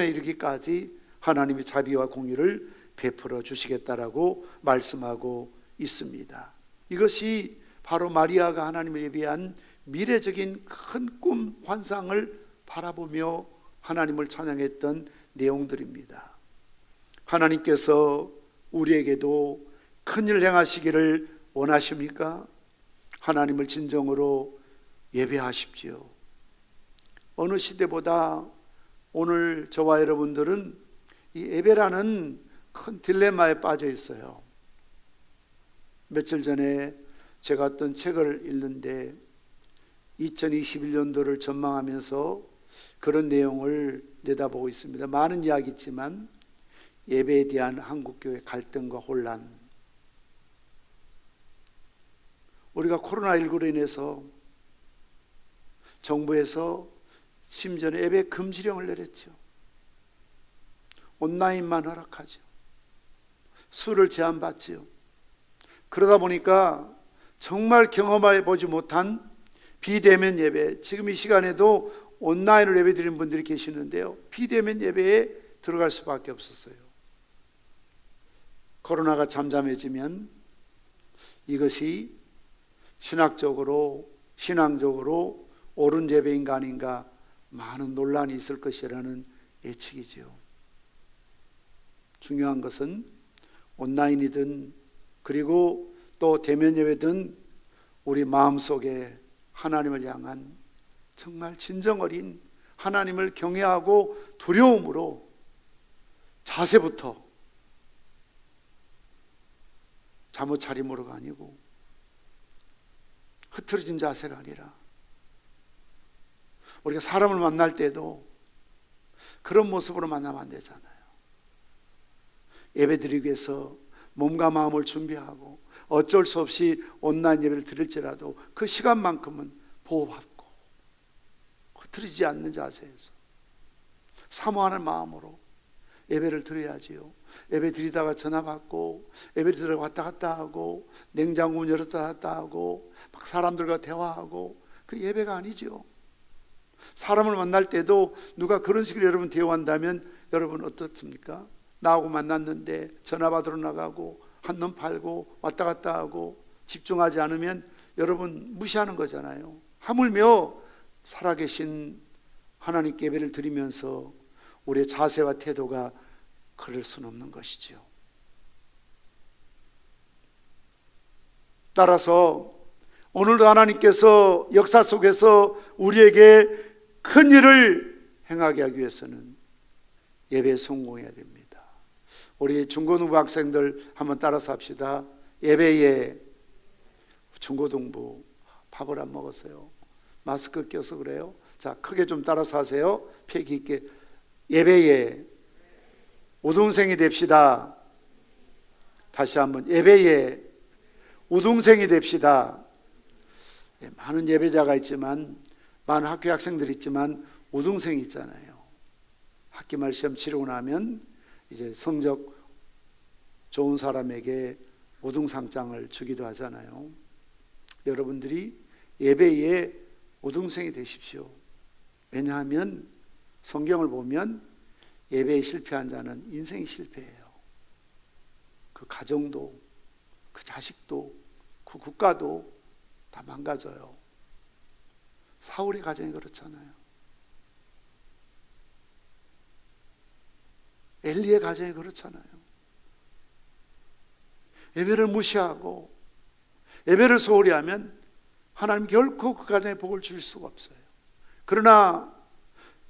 이르기까지 하나님의 자비와 긍휼을 베풀어 주시겠다라고 말씀하고 있습니다. 이것이 바로 마리아가 하나님을 예비한 미래적인 큰 꿈, 환상을 바라보며 하나님을 찬양했던 내용들입니다. 하나님께서 우리에게도 큰일 행하시기를 원하십니까? 하나님을 진정으로 예배하십시오. 어느 시대보다 오늘 저와 여러분들은 이 예배라는 큰 딜레마에 빠져 있어요. 며칠 전에 제가 어떤 책을 읽는데 2021년도를 전망하면서 그런 내용을 내다보고 있습니다. 많은 이야기 있지만 예배에 대한 한국교회 갈등과 혼란, 우리가 코로나19로 인해서 정부에서 심지어 예배 금지령을 내렸죠. 온라인만 허락하죠. 수를 제한받지요. 그러다 보니까 정말 경험해 보지 못한 비대면 예배, 지금 이 시간에도 온라인으로 예배 드리는 분들이 계시는데요, 비대면 예배에 들어갈 수밖에 없었어요. 코로나가 잠잠해지면 이것이 신앙적으로 옳은 예배인가 아닌가 많은 논란이 있을 것이라는 예측이죠. 중요한 것은 온라인이든 그리고 또 대면 예배든 우리 마음속에 하나님을 향한 정말 진정 어린 하나님을 경외하고 두려움으로 자세부터 잠옷 차림으로가 아니고 흐트러진 자세가 아니라 우리가 사람을 만날 때도 그런 모습으로 만나면 안 되잖아요. 예배드리기 위해서 몸과 마음을 준비하고 어쩔 수 없이 온라인 예배를 드릴지라도 그 시간만큼은 보호받고 흐트리지 않는 자세에서 사모하는 마음으로 예배를 드려야지요. 예배 드리다가 전화 받고 예배 드리다가 왔다 갔다 하고 냉장고 문 열었다 닫았다 하고 막 사람들과 대화하고 그 예배가 아니죠. 사람을 만날 때도 누가 그런 식으로 여러분 대화한다면 여러분 어떻습니까? 나하고 만났는데 전화 받으러 나가고 한눈 팔고 왔다 갔다 하고 집중하지 않으면 여러분 무시하는 거잖아요. 하물며 살아계신 하나님께 예배를 드리면서 우리의 자세와 태도가 그럴 수는 없는 것이죠. 따라서 오늘도 하나님께서 역사 속에서 우리에게 큰 일을 행하게 하기 위해서는 예배에 성공해야 됩니다. 우리 중고등부 학생들 한번 따라서 합시다. 예배에, 중고등부 밥을 안 먹었어요. 마스크 껴서 그래요. 자, 크게 좀 따라서 하세요. 패기 있게. 예배에 우등생이 됩시다. 다시 한번. 예배에 우등생이 됩시다. 많은 예배자가 있지만, 많은 학교 학생들이 있지만 우등생이 있잖아요. 학기말 시험 치르고 나면 이제 성적 좋은 사람에게 우등상장을 주기도 하잖아요. 여러분들이 예배에 우등생이 되십시오. 왜냐하면 성경을 보면 예배에 실패한 자는 인생이 실패해요. 그 가정도, 그 자식도, 그 국가도 다 망가져요. 사울의 가정이 그렇잖아요. 엘리의 가정이 그렇잖아요. 예배를 무시하고 예배를 소홀히 하면 하나님 결코 그 가정에 복을 줄 수가 없어요. 그러나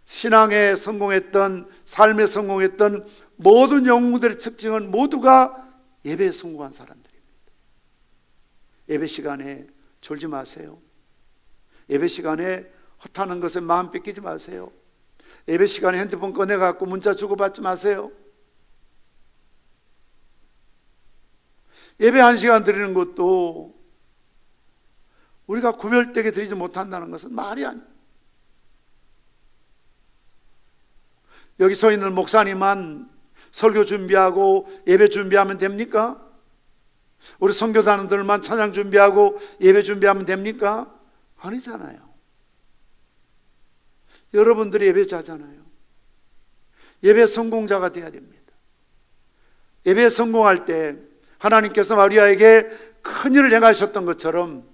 신앙에 성공했던, 삶에 성공했던 모든 영웅들의 특징은 모두가 예배에 성공한 사람들입니다. 예배 시간에 졸지 마세요. 예배 시간에 헛하는 것에 마음 뺏기지 마세요. 예배 시간에 핸드폰 꺼내갖고 문자 주고받지 마세요. 예배 1시간 드리는 것도 우리가 구별되게 드리지 못한다는 것은 말이 아니에요. 여기 서 있는 목사님만 설교 준비하고 예배 준비하면 됩니까? 우리 선교단원들만 찬양 준비하고 예배 준비하면 됩니까? 아니잖아요. 여러분들이 예배자잖아요. 예배 성공자가 되어야 됩니다. 예배에 성공할 때 하나님께서 마리아에게 큰 일을 행하셨던 것처럼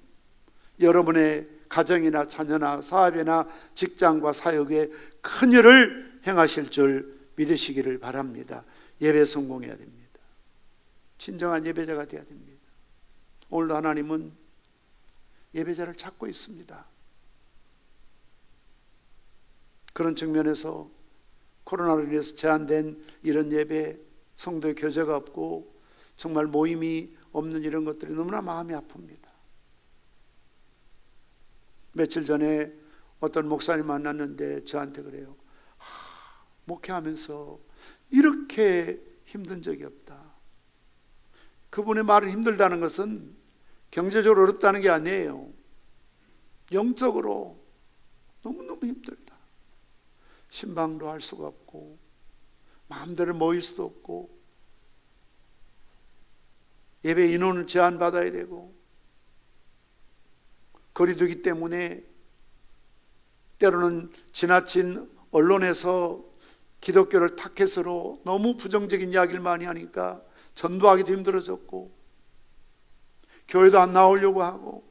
여러분의 가정이나 자녀나 사업이나 직장과 사역에 큰 일을 행하실 줄 믿으시기를 바랍니다. 예배 성공해야 됩니다. 진정한 예배자가 되어야 됩니다. 오늘도 하나님은 예배자를 찾고 있습니다. 그런 측면에서 코로나로 인해서 제한된 이런 예배, 성도의 교제가 없고 정말 모임이 없는 이런 것들이 너무나 마음이 아픕니다. 며칠 전에 어떤 목사님 만났는데 저한테 그래요. 목회하면서 이렇게 힘든 적이 없다. 그분의 말은 힘들다는 것은 경제적으로 어렵다는 게 아니에요. 영적으로 너무너무 힘들다. 신방도 할 수가 없고 마음대로 모일 수도 없고 예배 인원을 제한받아야 되고 거리두기 때문에 때로는 지나친 언론에서 기독교를 타켓으로 너무 부정적인 이야기를 많이 하니까 전도하기도 힘들어졌고 교회도 안 나오려고 하고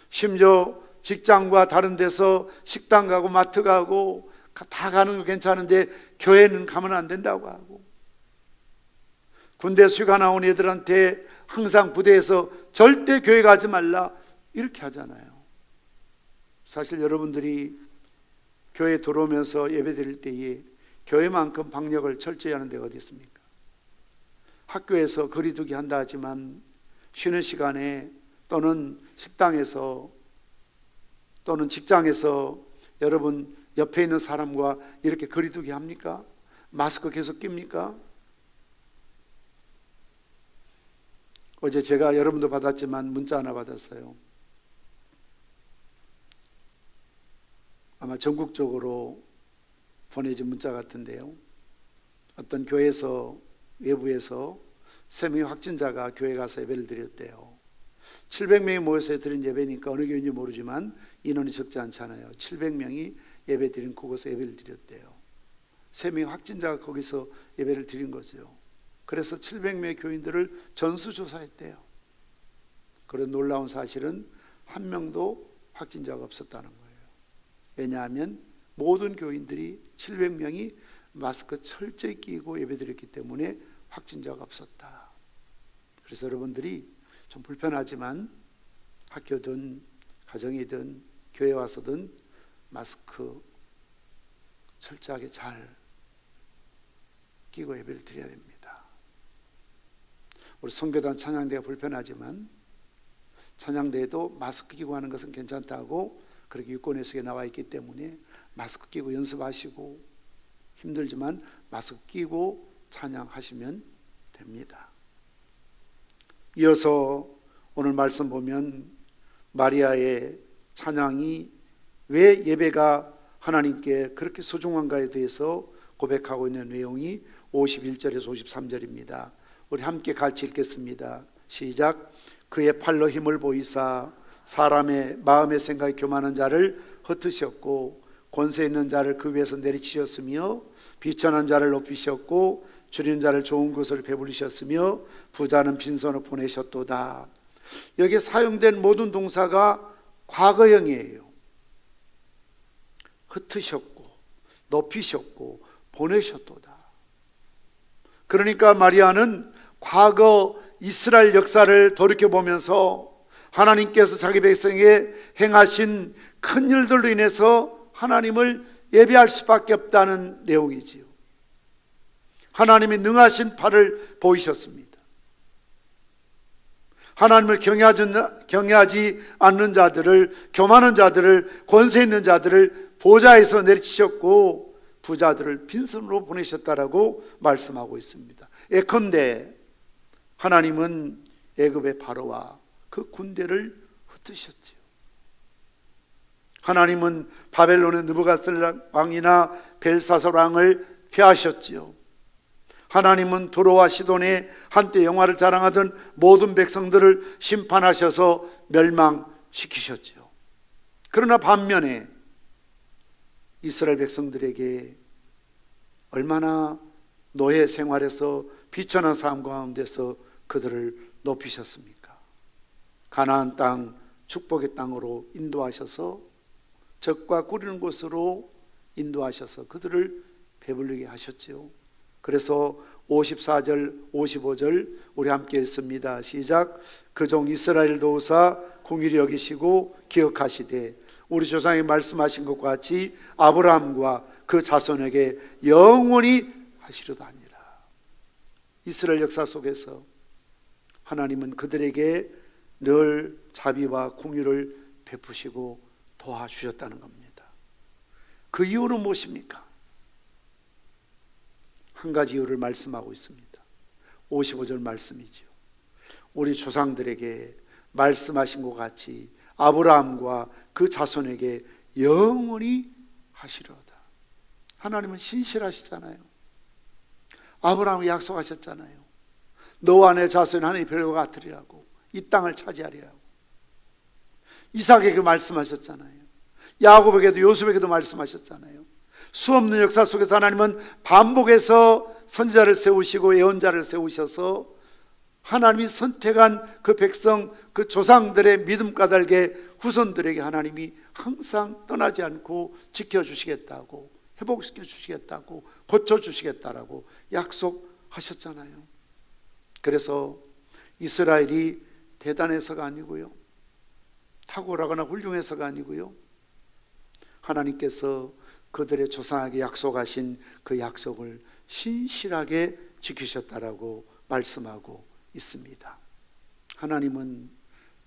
심지어 직장과 다른 데서 식당 가고 마트 가고 다 가는 거 괜찮은데 교회는 가면 안 된다고 하고 군대 휴가 나온 애들한테 항상 부대에서 절대 교회 가지 말라 이렇게 하잖아요. 사실 여러분들이 교회에 들어오면서 예배 드릴 때에 교회만큼 방역을 철저히 하는 데가 어디 있습니까? 학교에서 거리두기 한다 하지만 쉬는 시간에 또는 식당에서 또는 직장에서 여러분 옆에 있는 사람과 이렇게 거리두기 합니까? 마스크 계속 낍니까? 어제 제가 여러분도 받았지만 문자 하나 받았어요. 아마 전국적으로 보내진 문자 같은데요. 어떤 교회에서 외부에서 3명의 확진자가 교회 가서 예배를 드렸대요. 700명이 모여서 드린 예배니까 어느 교회인지 모르지만 인원이 적지 않잖아요. 700명이 예배 드린 그곳에 예배를 드렸대요. 3명의 확진자가 거기서 예배를 드린 거죠. 그래서 700명의 교인들을 전수조사했대요. 그런 놀라운 사실은 한 명도 확진자가 없었다는 거예요. 왜냐하면 모든 교인들이 700명이 마스크 철저히 끼고 예배드렸기 때문에 확진자가 없었다. 그래서 여러분들이 좀 불편하지만 학교든 가정이든 교회 와서든 마스크 철저하게 잘 끼고 예배를 드려야 됩니다. 우리 선교단 찬양대가 불편하지만 찬양대에도 마스크 끼고 하는 것은 괜찮다고 그렇게 유권해석에 나와 있기 때문에 마스크 끼고 연습하시고 힘들지만 마스크 끼고 찬양하시면 됩니다. 이어서 오늘 말씀 보면 마리아의 찬양이 왜 예배가 하나님께 그렇게 소중한가에 대해서 고백하고 있는 내용이 51절에서 53절입니다. 우리 함께 같이 읽겠습니다. 시작. 그의 팔로 힘을 보이사 사람의 마음의 생각이 교만한 자를 흩으셨고 권세 있는 자를 그 위에서 내리치셨으며 비천한 자를 높이셨고 줄인 자를 좋은 것을 배부르셨으며 부자는 빈손으로 보내셨도다. 여기에 사용된 모든 동사가 과거형이에요. 흩으셨고 높이셨고 보내셨도다. 그러니까 마리아는 과거 이스라엘 역사를 돌이켜보면서 하나님께서 자기 백성에게 행하신 큰 일들로 인해서 하나님을 예배할 수밖에 없다는 내용이지요. 하나님이 능하신 팔을 보이셨습니다. 하나님을 경외하지 않는 자들을, 교만한 자들을, 권세 있는 자들을 보좌에서 내리치셨고 부자들을 빈손으로 보내셨다라고 말씀하고 있습니다. 예컨대 하나님은 애굽의 바로와 그 군대를 흩으셨지요. 하나님은 바벨론의 느부갓네살 왕이나 벨사살 왕을 폐하셨지요. 하나님은 두로와 시돈에 한때 영화를 자랑하던 모든 백성들을 심판하셔서 멸망시키셨지요. 그러나 반면에 이스라엘 백성들에게 얼마나 노예 생활에서 비천한 삶 가운데서 그들을 높이셨습니까? 가나안 땅, 축복의 땅으로 인도하셔서 적과 꾸리는 곳으로 인도하셔서 그들을 배불리게 하셨지요. 그래서 54절, 55절 우리 함께 읽습니다. 시작. 그 종 이스라엘 도우사 공의를 여기시고 기억하시되 우리 조상이 말씀하신 것과 같이 아브라함과 그 자손에게 영원히 하시려다 하니라. 이스라엘 역사 속에서 하나님은 그들에게 늘 자비와 공의를 베푸시고 도와주셨다는 겁니다. 그 이유는 무엇입니까? 한 가지 이유를 말씀하고 있습니다. 55절 말씀이죠. 우리 조상들에게 말씀하신 것 같이 아브라함과 그 자손에게 영원히 하시려다. 하나님은 신실하시잖아요. 아브라함이 약속하셨잖아요. 너와 내 자손이 하나님 별과 같으리라고, 이 땅을 차지하리라고. 이삭에게 말씀하셨잖아요. 야곱에게도 요셉에게도 말씀하셨잖아요. 수없는 역사 속에서 하나님은 반복해서 선지자를 세우시고 예언자를 세우셔서 하나님이 선택한 그 백성, 그 조상들의 믿음 까닭에 후손들에게 하나님이 항상 떠나지 않고 지켜주시겠다고, 회복시켜 주시겠다고, 고쳐주시겠다라고 약속하셨잖아요. 그래서 이스라엘이 대단해서가 아니고요, 탁월하거나 훌륭해서가 아니고요, 하나님께서 그들의 조상에게 약속하신 그 약속을 신실하게 지키셨다라고 말씀하고 있습니다. 하나님은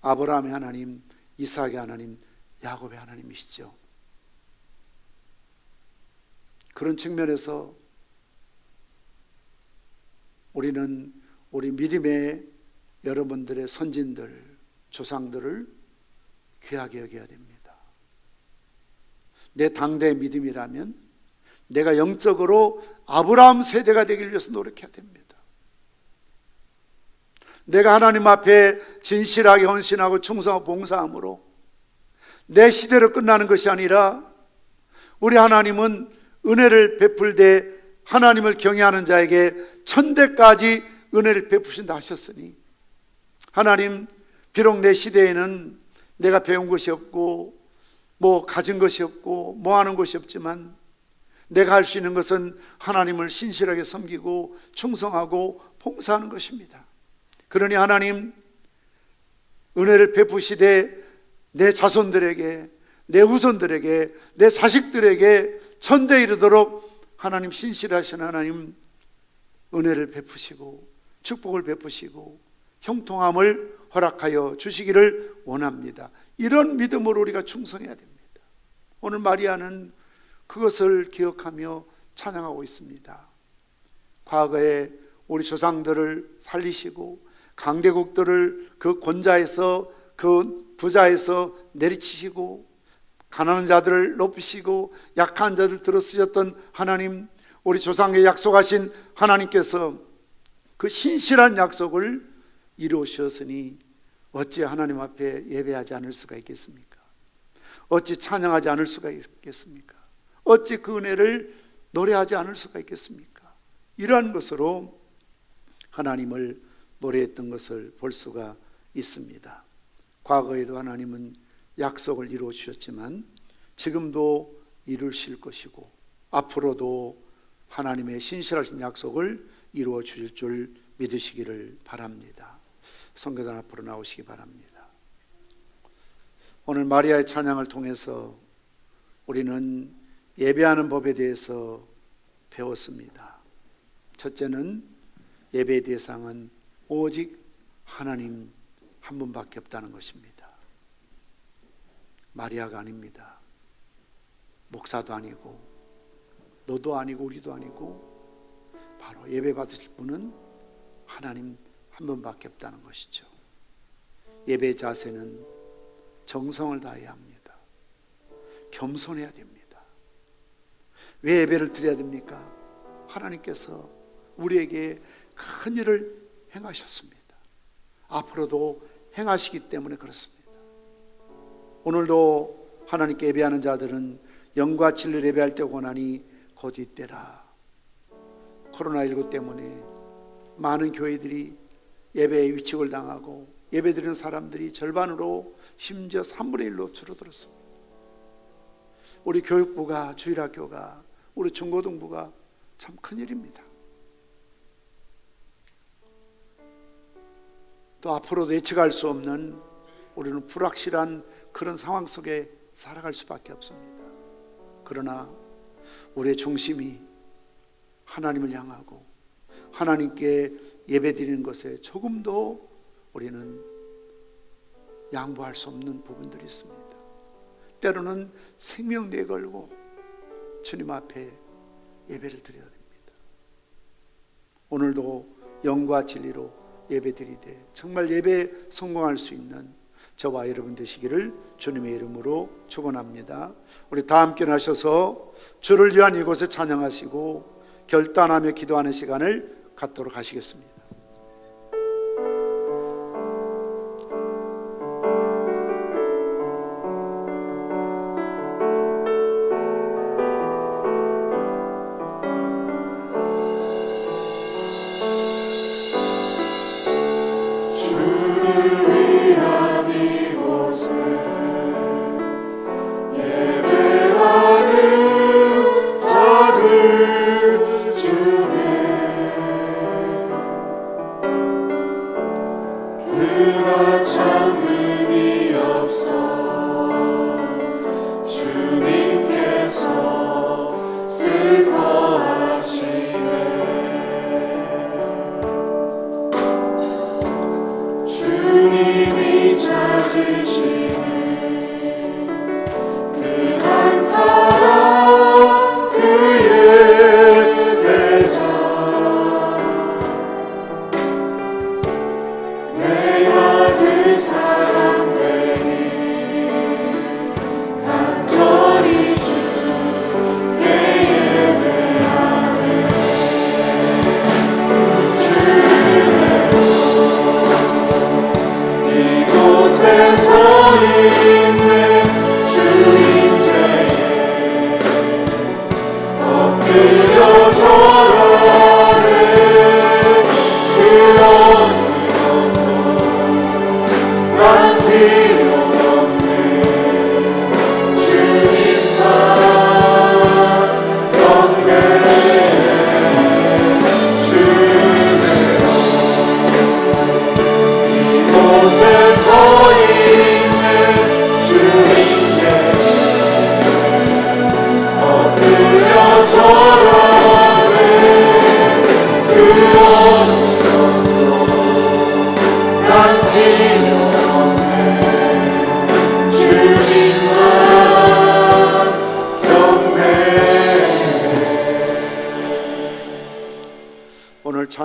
아브라함의 하나님, 이삭의 하나님, 야곱의 하나님이시죠. 그런 측면에서 우리는 우리 믿음의 여러분들의 선진들, 조상들을 귀하게 여겨야 됩니다. 내 당대의 믿음이라면 내가 영적으로 아브라함 세대가 되기 위해서 노력해야 됩니다. 내가 하나님 앞에 진실하게 헌신하고 충성하고 봉사함으로 내 시대로 끝나는 것이 아니라 우리 하나님은 은혜를 베풀되 하나님을 경외하는 자에게 천대까지 은혜를 베푸신다 하셨으니, 하나님, 비록 내 시대에는 내가 배운 것이 없고 뭐 가진 것이 없고 뭐 하는 것이 없지만 내가 할 수 있는 것은 하나님을 신실하게 섬기고 충성하고 봉사하는 것입니다. 그러니 하나님, 은혜를 베푸시되 내 자손들에게, 내 후손들에게, 내 자식들에게 천대 이르도록 하나님, 신실하신 하나님 은혜를 베푸시고 축복을 베푸시고 형통함을 허락하여 주시기를 원합니다. 이런 믿음으로 우리가 충성해야 됩니다. 오늘 마리아는 그것을 기억하며 찬양하고 있습니다. 과거에 우리 조상들을 살리시고 강대국들을 그 권자에서, 그 부자에서 내리치시고 가난한 자들을 높이시고 약한 자들을 들어쓰셨던 하나님, 우리 조상에 약속하신 하나님께서 그 신실한 약속을 이루어 주셨으니 어찌 하나님 앞에 예배하지 않을 수가 있겠습니까? 어찌 찬양하지 않을 수가 있겠습니까? 어찌 그 은혜를 노래하지 않을 수가 있겠습니까? 이러한 것으로 하나님을 노래했던 것을 볼 수가 있습니다. 과거에도 하나님은 약속을 이루어 주셨지만 지금도 이루실 것이고 앞으로도 하나님의 신실하신 약속을 이루어 주실 줄 믿으시기를 바랍니다. 성교단 앞으로 나오시기 바랍니다. 오늘 마리아의 찬양을 통해서 우리는 예배하는 법에 대해서 배웠습니다. 첫째는 예배의 대상은 오직 하나님 한 분밖에 없다는 것입니다. 마리아가 아닙니다. 목사도 아니고 너도 아니고 우리도 아니고 바로 예배 받으실 분은 하나님 한 분밖에 없다는 것이죠. 예배 자세는 정성을 다해야 합니다. 겸손해야 됩니다. 왜 예배를 드려야 됩니까? 하나님께서 우리에게 큰 일을 행하셨습니다. 앞으로도 행하시기 때문에 그렇습니다. 오늘도 하나님께 예배하는 자들은 영과 진리를 예배할 때 원하니 곧 이때라. 코로나19 때문에 많은 교회들이 예배에 위축을 당하고 예배드리는 사람들이 절반으로 심지어 3분의 1로 줄어들었습니다. 우리 교육부가, 주일학교가, 우리 중고등부가 참 큰일입니다. 또 앞으로도 예측할 수 없는 우리는 불확실한 그런 상황 속에 살아갈 수밖에 없습니다. 그러나 우리의 중심이 하나님을 향하고 하나님께 예배드리는 것에 조금도 우리는 양보할 수 없는 부분들이 있습니다. 때로는 생명 내걸고 주님 앞에 예배를 드려야 됩니다. 오늘도 영과 진리로 예배드리되 정말 예배에 성공할 수 있는 저와 여러분 되시기를 주님의 이름으로 축원합니다. 우리 다 함께 나셔서 주를 위한 이곳에 찬양하시고 결단하며 기도하는 시간을 갖도록 하시겠습니다. 내가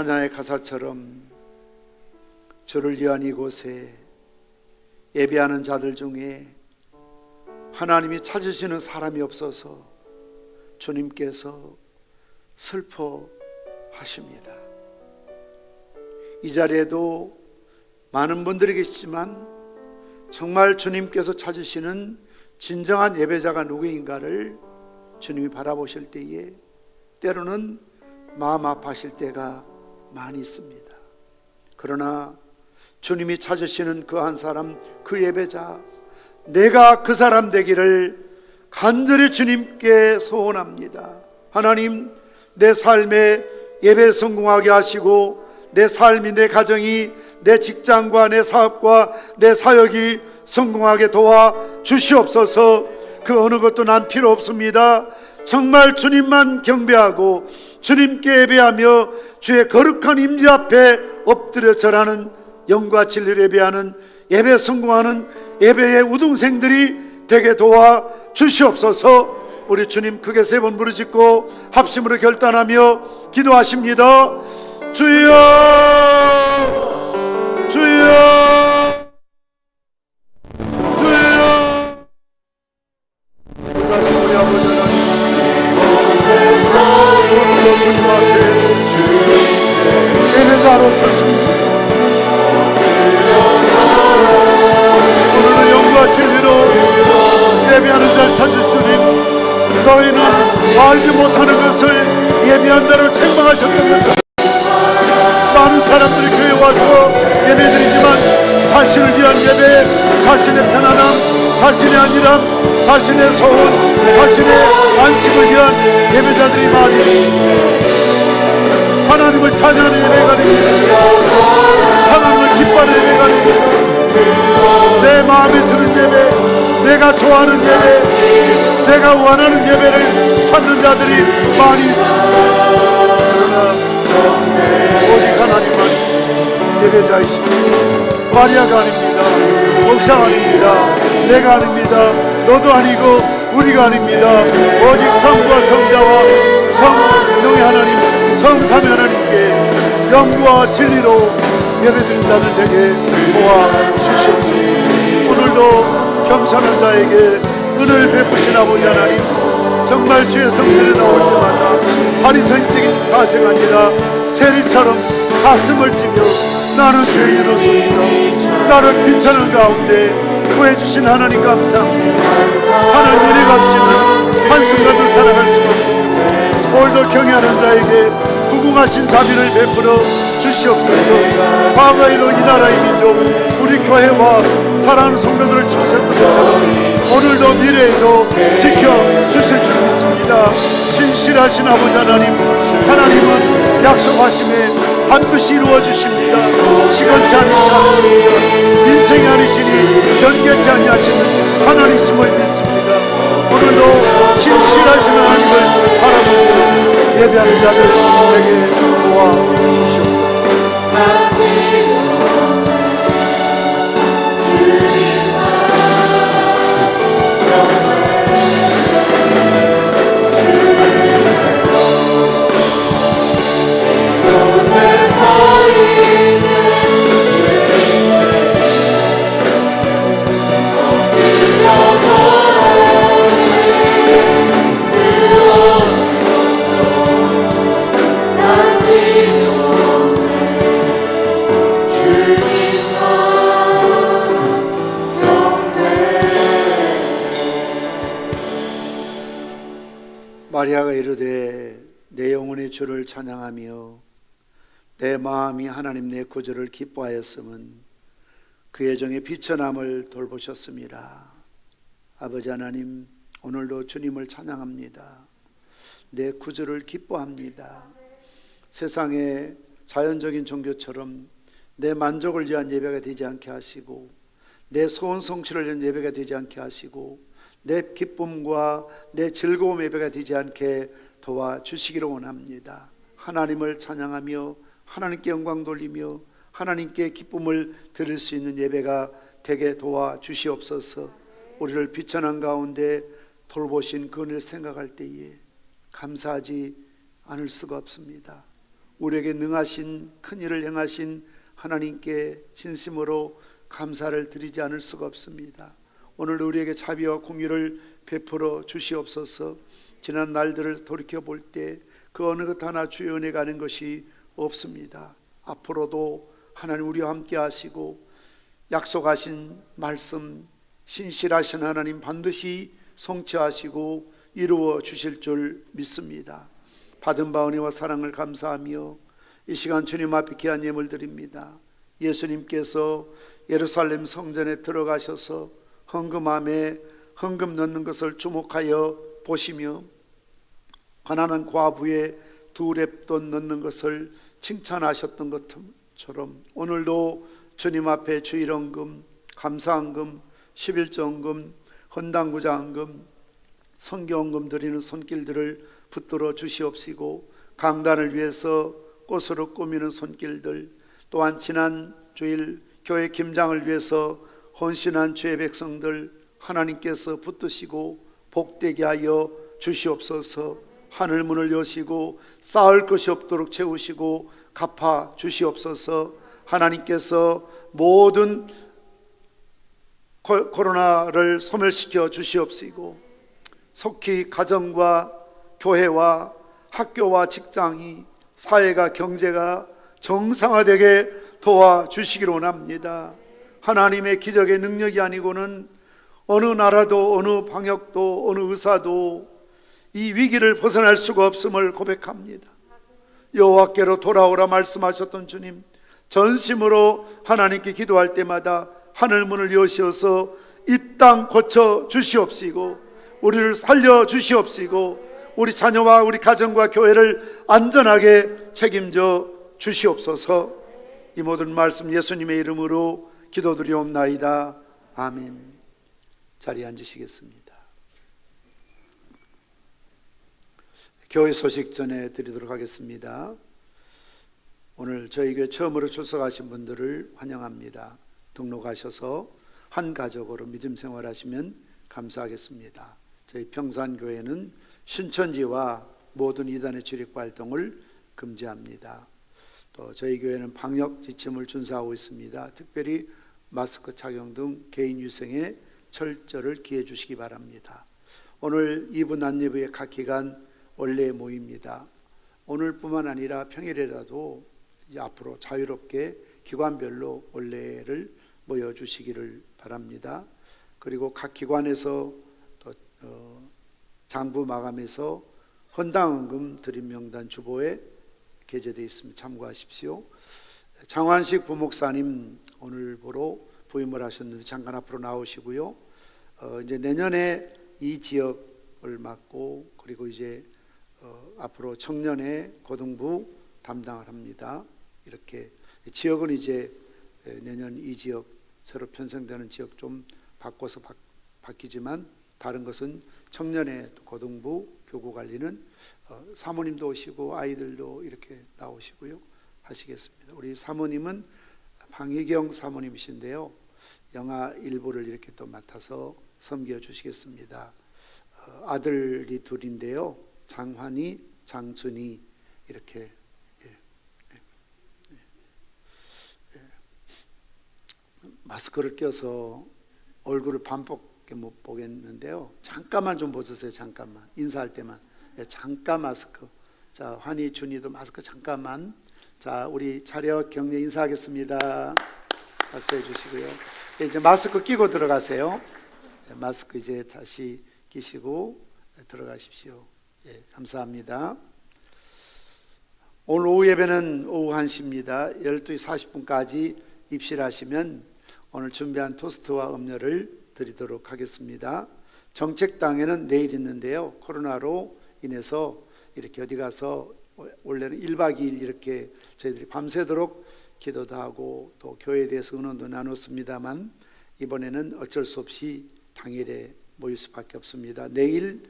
찬양의 가사처럼 주를 위한 이곳에 예배하는 자들 중에 하나님이 찾으시는 사람이 없어서 주님께서 슬퍼하십니다. 이 자리에도 많은 분들이 계시지만 정말 주님께서 찾으시는 진정한 예배자가 누구인가를 주님이 바라보실 때에 때로는 마음 아파하실 때가 많이 있습니다. 그러나 주님이 찾으시는 그 한 사람, 그 예배자, 내가 그 사람 되기를 간절히 주님께 소원합니다. 하나님, 내 삶에 예배 성공하게 하시고 내 삶이, 내 가정이, 내 직장과 내 사업과 내 사역이 성공하게 도와 주시옵소서. 그 어느 것도 난 필요 없습니다. 정말 주님만 경배하고 주님께 예배하며 주의 거룩한 임재 앞에 엎드려 절하는, 영과 진리를 예배하는, 예배 성공하는 예배의 우등생들이 되게 도와 주시옵소서. 우리 주님 크게 세 번 부르짖고 합심으로 결단하며 기도하십니다. 주여, 주여, 주여. 다시 우리 아버지 하나님, 오늘도 주님 앞에 예배자로 섰습니다. 오늘은 영과 진리로 예배하는 자를 찾으실 주님, 너희는 알지 못하는 것을 예배한 자를 책망하셨던 것처럼 많은 사람들이 교회에 와서 예배드리지만 자신을 위한 예배, 자신의 편안함, 자신의 안일함, 자신의 소원, 자신의 안식을 위한 예배자들이 많이 있습니다. 하나님을 찬양하는 예배가 됩니다. 하나님을 기뻐하는 예배가 됩니다. 내 마음에 드는 예배, 내가 좋아하는 예배, 내가 원하는 예배를 찾는 자들이 많이 있습니다. 그러나 오직 하나님만 예배자이십니다. 마리아가 아닙니다. 목사가 아닙니다. 내가 아닙니다. 너도 아니고 우리가 아닙니다. 오직 성부와 성자와 성령의 하나님, 성삼위 하나님께 영과 진리로 예배드린 자들 되게 도와주시옵소서. 오늘도 겸손한 자에게 은혜를 베푸신 아버지 하나님, 정말 주의 성전에 나올 때마다 바리새인적인 자세가 아니라 세리처럼 가슴을 치며 나는 죄인으로서입니다, 나를 비천한 가운데 구해주신 하나님 감사합니다. 하나님 은혜 값이는 한순간도 살아갈 수가 없습니다. 오늘도 경외하는 자에게 무궁하신 자비를 베풀어 주시옵소서. 과거에도 이 나라의 민족, 우리 교회와 사랑하는 성도들을 지키셨던 것처럼 오늘도 미래에도 지켜주실 줄 믿습니다. 신실하신 아버지 하나님, 하나님은 약속하심에 반드시 이루어주십니다. 시건치 않으시옵니다. 인생이 아니시니 연계치 아니하시는 하나님이심을 믿습니다. 오늘도 신실하신 하나님을 바라보고 예배하는 자들에게 도와주시옵소서. 마리아가 이르되 내 영혼의 주를 찬양하며 내 마음이 하나님 내 구주를 기뻐하였음은 그의 종의 비천함을 돌보셨습니다. 아버지 하나님, 오늘도 주님을 찬양합니다. 내 구주를 기뻐합니다. 세상의 자연적인 종교처럼 내 만족을 위한 예배가 되지 않게 하시고 내 소원 성취를 위한 예배가 되지 않게 하시고 내 기쁨과 내 즐거움 예배가 되지 않게 도와주시기를 원합니다. 하나님을 찬양하며 하나님께 영광 돌리며 하나님께 기쁨을 드릴 수 있는 예배가 되게 도와주시옵소서. 우리를 비천한 가운데 돌보신 그 은혜를 생각할 때에 감사하지 않을 수가 없습니다. 우리에게 능하신 큰 일을 행하신 하나님께 진심으로 감사를 드리지 않을 수가 없습니다. 오늘 우리에게 자비와 공의를 베풀어 주시옵소서. 지난 날들을 돌이켜볼 때 그 어느 것 하나 주의 은혜가 아닌 것이 없습니다. 앞으로도 하나님 우리와 함께 하시고 약속하신 말씀 신실하신 하나님 반드시 성취하시고 이루어 주실 줄 믿습니다. 받은 바 은혜와 사랑을 감사하며 이 시간 주님 앞에 귀한 예물 드립니다. 예수님께서 예루살렘 성전에 들어가셔서 헌금함에 헌금 넣는 것을 주목하여 보시며 가난한 과부의 2렙돈 넣는 것을 칭찬하셨던 것처럼 오늘도 주님 앞에 주일헌금, 감사헌금, 11조헌금, 헌당구자헌금, 성경헌금 드리는 손길들을 붙들어 주시옵시고 강단을 위해서 꽃으로 꾸미는 손길들, 또한 지난 주일 교회 김장을 위해서 헌신한 주의 백성들 하나님께서 붙드시고 복되게 하여 주시옵소서. 하늘문을 여시고 쌓을 것이 없도록 채우시고 갚아 주시옵소서. 하나님께서 모든 코로나를 소멸시켜 주시옵시고 속히 가정과 교회와 학교와 직장이 사회가 경제가 정상화되게 도와주시기를 원합니다. 하나님의 기적의 능력이 아니고는 어느 나라도 어느 방역도 어느 의사도 이 위기를 벗어날 수가 없음을 고백합니다. 여호와께로 돌아오라 말씀하셨던 주님, 전심으로 하나님께 기도할 때마다 하늘문을 여시어서 이 땅 고쳐 주시옵시고 우리를 살려 주시옵시고 우리 자녀와 우리 가정과 교회를 안전하게 책임져 주시옵소서. 이 모든 말씀 예수님의 이름으로 기도드리옵나이다. 아멘. 자리에 앉으시겠습니다. 교회 소식 전해드리도록 하겠습니다. 오늘 저희 교회 처음으로 출석하신 분들을 환영합니다. 등록하셔서 한 가족으로 믿음 생활하시면 감사하겠습니다. 저희 평산교회는 신천지와 모든 이단의 출입 활동을 금지합니다. 또 저희 교회는 방역 지침을 준수하고 있습니다. 특별히 마스크 착용 등 개인 위생에 철저를 기해 주시기 바랍니다. 오늘 2부 난예부의 각 기간 원래 모입니다. 오늘뿐만 아니라 평일에라도 앞으로 자유롭게 기관별로 원래를 모여주시기를 바랍니다. 그리고 각 기관에서 또 장부 마감해서 헌당헌금 드림 명단 주보에 게재되어 있습니다. 참고하십시오. 장환식 부목사님 오늘 보러 부임을 하셨는데 잠깐 앞으로 나오시고요. 이제 내년에 이 지역을 맡고 그리고 이제 앞으로 청년의 고등부 담당을 합니다. 이렇게 지역은 이제 내년 이 지역 새로 편성되는 지역 좀 바꿔서 바뀌지만 다른 것은 청년의 고등부 교구 관리는 사모님도 오시고 아이들도 이렇게 나오시고요 하시겠습니다. 우리 사모님은 방희경 사모님이신데요. 영화 일부를 이렇게 또 맡아서 섬겨 주시겠습니다. 아들이 둘인데요. 장환이, 장준이 이렇게 마스크를 껴서 얼굴을 반밖에 못 보겠는데요. 잠깐만 좀 벗으세요. 잠깐만 인사할 때만 잠깐 마스크. 자, 환희, 준이도 마스크 잠깐만. 자, 우리 차렷 격려 인사하겠습니다. 박수해 주시고요. 이제 마스크 끼고 들어가세요. 마스크 이제 다시 끼시고 들어가십시오. 예, 감사합니다. 오늘 오후 예배는 오후 1시입니다. 12시 40분까지 입실하시면 오늘 준비한 토스트와 음료를 드리도록 하겠습니다. 정책당에는 내일 있는데요. 코로나로 인해서 이렇게 어디 가서 원래는 1박 2일 이렇게 저희들이 밤새도록 기도도 하고 또 교회에 대해서 의논도 나눴습니다만 이번에는 어쩔 수 없이 당일에 모일 수밖에 없습니다. 내일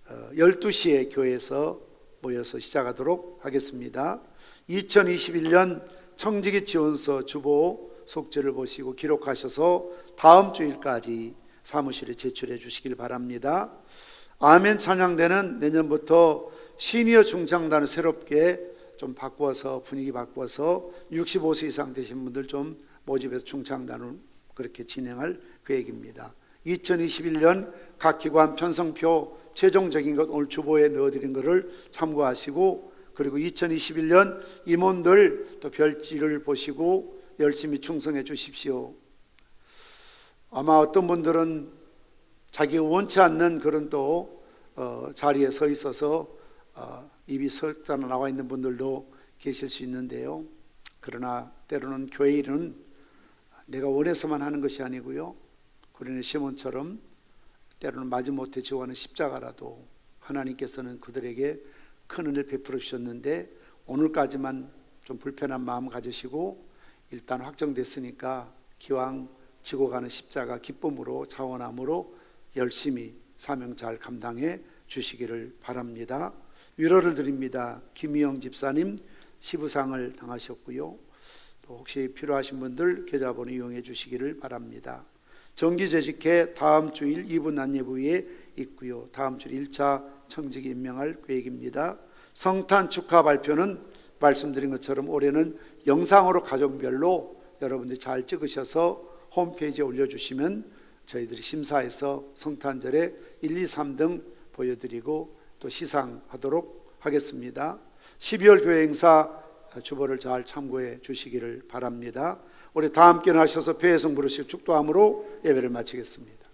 12시에 교회에서 모여서 시작하도록 하겠습니다. 2021년 청지기 지원서 주보 속지를 보시고 기록하셔서 다음 주일까지 사무실에 제출해 주시길 바랍니다. 아멘 찬양대는 내년부터 시니어 중창단을 새롭게 좀 바꾸어서 분위기 바꾸어서 65세 이상 되신 분들 좀 모집해서 중창 나눔 그렇게 진행할 계획입니다. 2021년 각 기관 편성표 최종적인 것 오늘 주보에 넣어드린 것을 참고하시고, 그리고 2021년 임원들 또 별지를 보시고 열심히 충성해 주십시오. 아마 어떤 분들은 자기가 원치 않는 그런 또 자리에 서 있어서 입이 석자나 나와 있는 분들도 계실 수 있는데요. 그러나 때로는 교회 일은 내가 원해서만 하는 것이 아니고요, 구레네 시몬처럼 때로는 마지못해 지워하는 십자가라도 하나님께서는 그들에게 큰 은혜를 베풀어 주셨는데, 오늘까지만 좀 불편한 마음 가지시고 일단 확정됐으니까 기왕 지고 가는 십자가 기쁨으로 자원함으로 열심히 사명 잘 감당해 주시기를 바랍니다. 위로를 드립니다. 김희영 집사님 시부상을 당하셨고요. 또 혹시 필요하신 분들 계좌번호 이용해 주시기를 바랍니다. 정기재직회 다음 주일 2분 안내부에 있고요. 다음 주 1차 청직이 임명할 계획입니다. 성탄 축하 발표는 말씀드린 것처럼 올해는 영상으로 가정별로 여러분들이 잘 찍으셔서 홈페이지에 올려주시면 저희들이 심사해서 성탄절에 1, 2, 3등 보여드리고 또 시상하도록 하겠습니다. 12월 교회 행사 주보를 잘 참고해 주시기를 바랍니다. 우리 다 함께 나셔서 배회성 부르시고 축도함으로 예배를 마치겠습니다.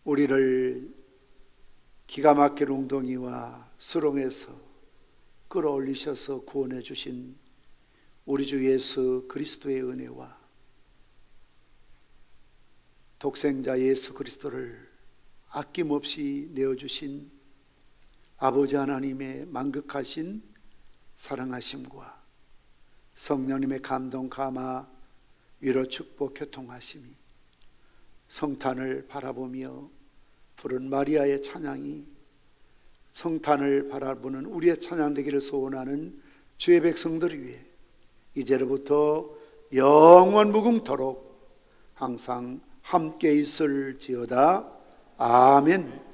우리를 기가 막힌 웅덩이와 수렁에서 끌어올리셔서 구원해 주신 우리 주 예수 그리스도의 은혜와 독생자 예수 그리스도를 아낌없이 내어주신 아버지 하나님의 만극하신 사랑하심과 성령님의 감동 감화 위로 축복 교통하심이 성탄을 바라보며 부른 마리아의 찬양이 성탄을 바라보는 우리의 찬양 되기를 소원하는 주의 백성들을 위해 이제로부터 영원 무궁토록 항상 함께 있을지어다. 아멘.